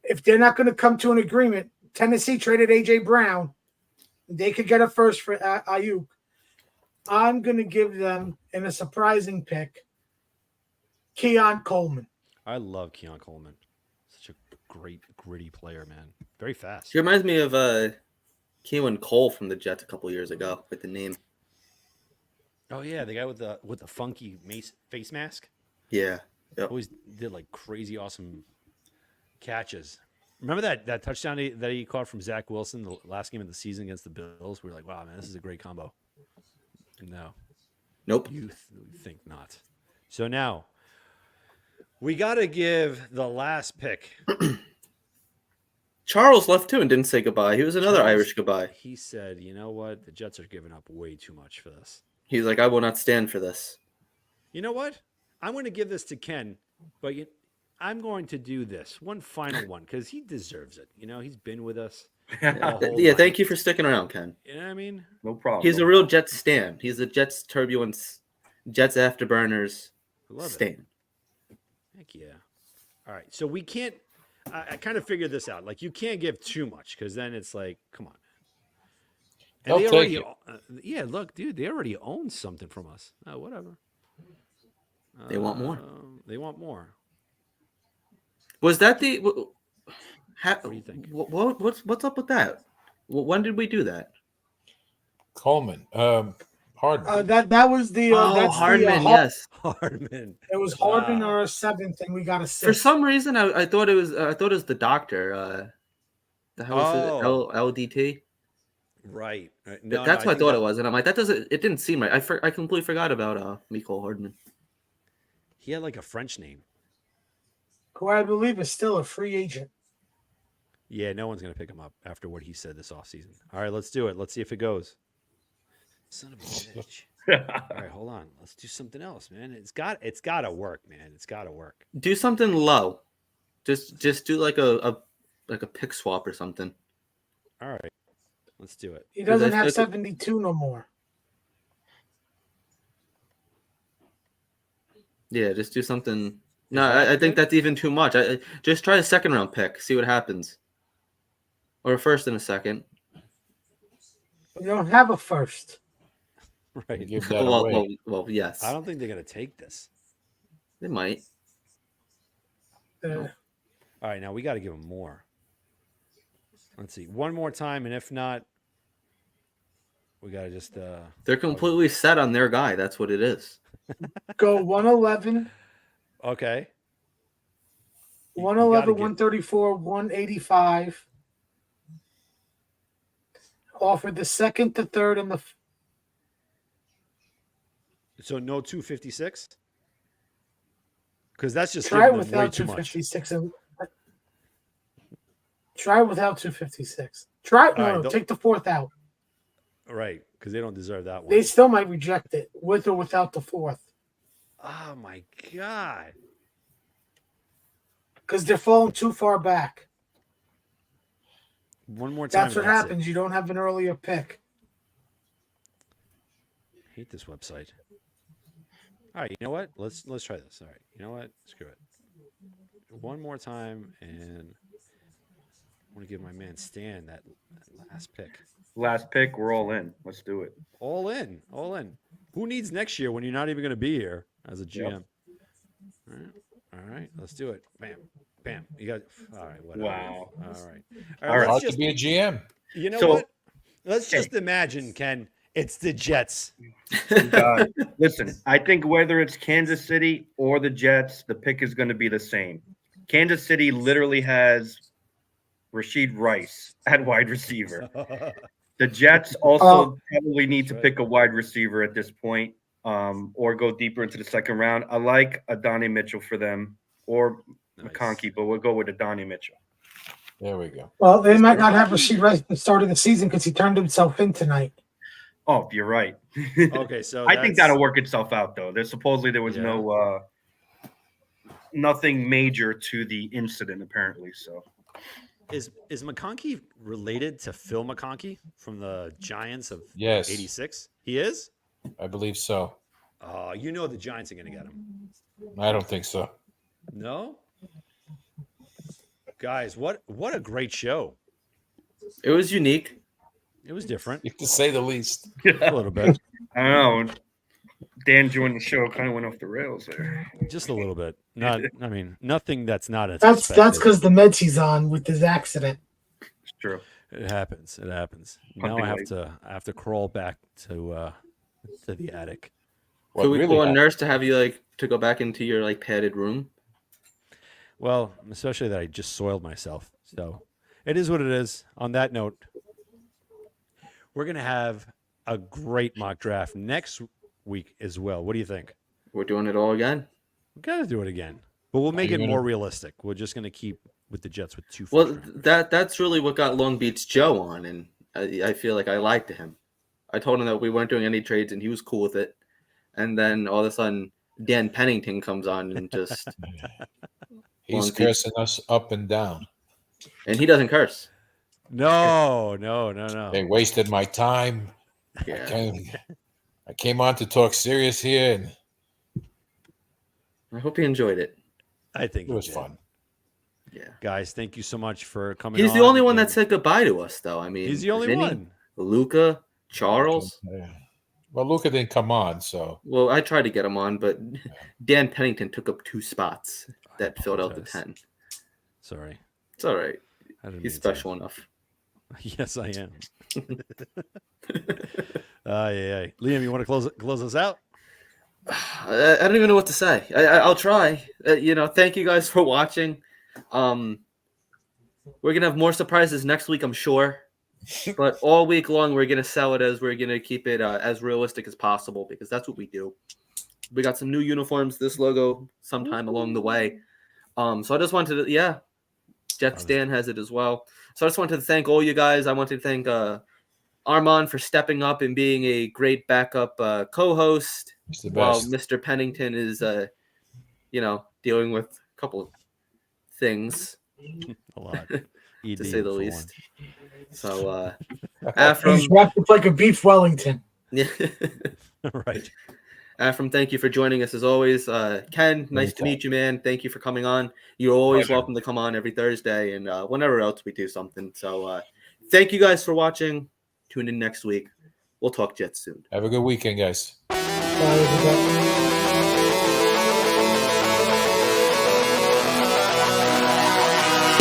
S2: if they're not going to come to an agreement, Tennessee traded A.J. Brown. They could get a first for Ayuk. I'm going to give them, in a surprising pick, Keon Coleman.
S8: I love Keon Coleman. Such a great, gritty player, man. Very fast.
S1: He reminds me of Keelan Cole from the Jets a couple years ago with the name.
S8: Oh yeah, the guy with the funky face mask.
S1: Yeah. Yep.
S8: Always did like crazy awesome catches. Remember that touchdown that he caught from Zach Wilson the last game of the season against the Bills? We were like, wow, man, this is a great combo. No.
S1: Nope.
S8: You think not. So now we got to give the last pick.
S1: Charles left too and didn't say goodbye. He was another
S8: Charles,
S1: Irish goodbye.
S8: He said, you know what? The Jets are giving up way too much for this.
S1: He's like, I will not stand for this.
S8: You know what? I'm going to give this to Ken, but I'm going to do this one final one because he deserves it. He's been with us.
S1: Yeah, thank you for sticking around, Ken.
S8: You know what I mean?
S6: No problem.
S1: He's a real Jets stan. He's a Jets turbulence, Jets afterburners.
S8: I love it.
S1: Stan.
S8: Heck yeah. All right. So we can't. I kind of figured this out. Like you can't give too much because then it's like, come on. And
S5: They'll
S8: they
S5: take
S8: already, yeah. Look, dude, they already own something from us. Oh, whatever.
S1: They want more.
S8: They want more.
S1: Was that the?
S8: What do you think?
S1: What's up with that? When did we do that?
S5: Coleman, Hardman.
S2: That was the that's
S1: Hardman,
S2: the,
S1: yes.
S8: Hardman.
S2: It was Hardman
S8: Wow.
S2: or a seventh, and we got a sixth.
S1: For some reason, I thought it was the doctor. The hell was
S8: Oh.
S1: it? LDT.
S8: Right.
S1: That's what I thought it was, and I'm like, that doesn't. It didn't seem right. I completely forgot about Mecole Hardman.
S8: He had like a French name.
S2: Who I believe is still a free agent.
S8: Yeah, no one's gonna pick him up after what he said this offseason. All right, let's do it. Let's see if it goes. Son of a bitch. All right, hold on. Let's do something else, man. It's got to work, man. It's got to work.
S1: Do something low. Just do like a pick swap or something.
S8: All right, let's do it.
S2: He doesn't
S1: I
S2: have
S1: think-
S2: 72 no more.
S1: Yeah, just do something. No, I think that's even too much. I just try a second round pick, see what happens, or a first and a second.
S2: We don't have a first.
S8: Right.
S5: Give that away.
S1: Well, yes,
S8: I don't think they're gonna take this.
S1: they might.
S2: Uh,
S8: All right, now we got to give them more. Let's see, one more time, and if not, we got to just.
S1: They're completely set on their guy. That's what it is.
S2: go 111,
S8: Okay. You
S2: 111,
S8: gotta get-
S2: 134, 185. Offered the second, the third, and the
S8: So no 256. Because that's just
S2: try it
S8: giving them way
S2: without
S8: too much.
S2: 256. Try it without 256. Try it.
S8: All right,
S2: No,
S8: don't-
S2: take the fourth out.
S8: Right, because they don't deserve that one.
S2: They still might reject it with or without the fourth
S8: Oh my god.
S2: because they're falling too far back.
S8: One more time.
S2: That's what
S8: and it.
S2: happens. You don't have an earlier pick.
S8: I hate this website. All right, you know what? Let's try this. All right, you know what? Screw it. One more time, and I want to give my man Stan that last pick.
S6: Last pick, we're all in. Let's do it.
S8: All in, all in. Who needs next year when you're not even going to be here as a GM?
S6: Yep.
S8: All right, let's do it. Bam, bam. You got. All right, whatever.
S6: Wow.
S8: All right.
S6: All right.
S8: Let's
S5: Hard
S8: just,
S5: to be a GM.
S8: you know
S6: So-
S8: what? Let's just imagine, Ken. It's the Jets.
S6: Listen, I think whether it's Kansas City or the Jets, the pick is going to be the same. Kansas City literally has Rashid Rice at wide receiver. The Jets also probably need to pick a wide receiver at this point, or go deeper into the second round. I like Adonai Mitchell for them, or
S8: Nice.
S6: McConkey, but we'll go with Adonai Mitchell.
S5: There we go.
S2: Well, they might not have Rashid Rice at the start of the season because he turned himself in tonight.
S6: Oh, you're right.
S8: Okay, so
S6: I think
S8: that's-
S6: that'll work itself out, though. There supposedly there was
S8: Yeah.
S6: no nothing major to the incident, apparently. So
S8: Is McConkey related to Phil McConkey from the Giants of
S5: Yes.
S8: '86? He is.
S5: I believe so.
S8: You know the Giants are going to get him.
S5: I don't think so.
S8: No, guys, what a great show!
S1: It was unique.
S8: It was different
S5: To say the least.
S8: a little bit,
S6: I don't know. Dan joined the show, kind of went off the rails there.
S8: just a little bit. Not, I mean, nothing that's not as
S2: That's
S8: expected.
S2: because the meds he's on with his accident.
S6: It's true.
S8: It happens. It happens. Now
S6: Hunting
S8: I have to crawl back to the attic.
S5: What
S1: Could we
S5: really
S1: call a
S5: happened-
S1: nurse to have you to go back into your padded room?
S8: Well, especially that I just soiled myself. So it is what it is. On that note, we're gonna have a great mock draft next week as well. What do you think?
S1: We're doing it all again.
S8: We gotta do it again, but we'll make
S5: you
S8: it
S5: gonna-
S8: more realistic. We're just gonna keep with the Jets with two.
S1: Well,
S8: first rounders.
S1: that's really what got Long Beach Joe on, and I feel like I lied to him. I told him that we weren't doing any trades, and he was cool with it. And then all of a sudden, Dan Pennington comes on and just
S5: He's
S1: Long Beach.
S5: cursing us up and down.
S1: and he doesn't curse.
S8: No.
S5: They wasted my time.
S1: Yeah.
S5: I came on to talk serious here, and
S1: I hope you enjoyed it.
S8: I think
S5: It was
S8: did.
S5: fun.
S1: Yeah.
S8: Guys, thank you so much for coming.
S1: He's the
S8: on
S1: only one
S8: and-
S1: that said goodbye to us, though. I mean,
S8: He's the only
S1: Vinny,
S8: one.
S1: Luca, Charles.
S5: Yeah. Well, Luca didn't come on, so
S1: Well, I tried to get him on, but Dan Pennington took up 2 spots that filled out the
S8: apologize.
S1: 10.
S8: Sorry,
S1: It's all right.
S8: I didn't
S1: He's
S8: mean to.
S1: special enough.
S8: Yes, I am. Yeah. Liam, you want to close us out?
S1: I don't even know what to say. I'll try. Thank you guys for watching. We're gonna have more surprises next week, I'm sure. But all week long, we're gonna sell it as we're gonna keep it as realistic as possible because that's what we do. We got some new uniforms. This logo sometime along the way. So I just wanted to, Jets Dan has it as well. So I just wanted to thank all you guys. I wanted to thank Armand for stepping up and being a great backup co-host.
S5: he's the
S1: While
S5: best.
S1: Mr. Pennington is, dealing with a couple of things,
S8: A lot.
S1: to
S8: ED
S1: say the
S8: for
S1: least. So,
S2: He's
S1: Afram,
S2: wrapped up like a beef Wellington.
S1: yeah.
S8: one. Right.
S1: Afram, thank you for joining us as always. Ken, nice to meet you, man. Thank you for coming on. You're always
S6: Pleasure.
S1: welcome to come on every Thursday and whenever else we do something. So, thank you guys for watching. Tune in next week. We'll talk Jets soon.
S5: Have a good weekend, guys.
S2: Bye, everybody.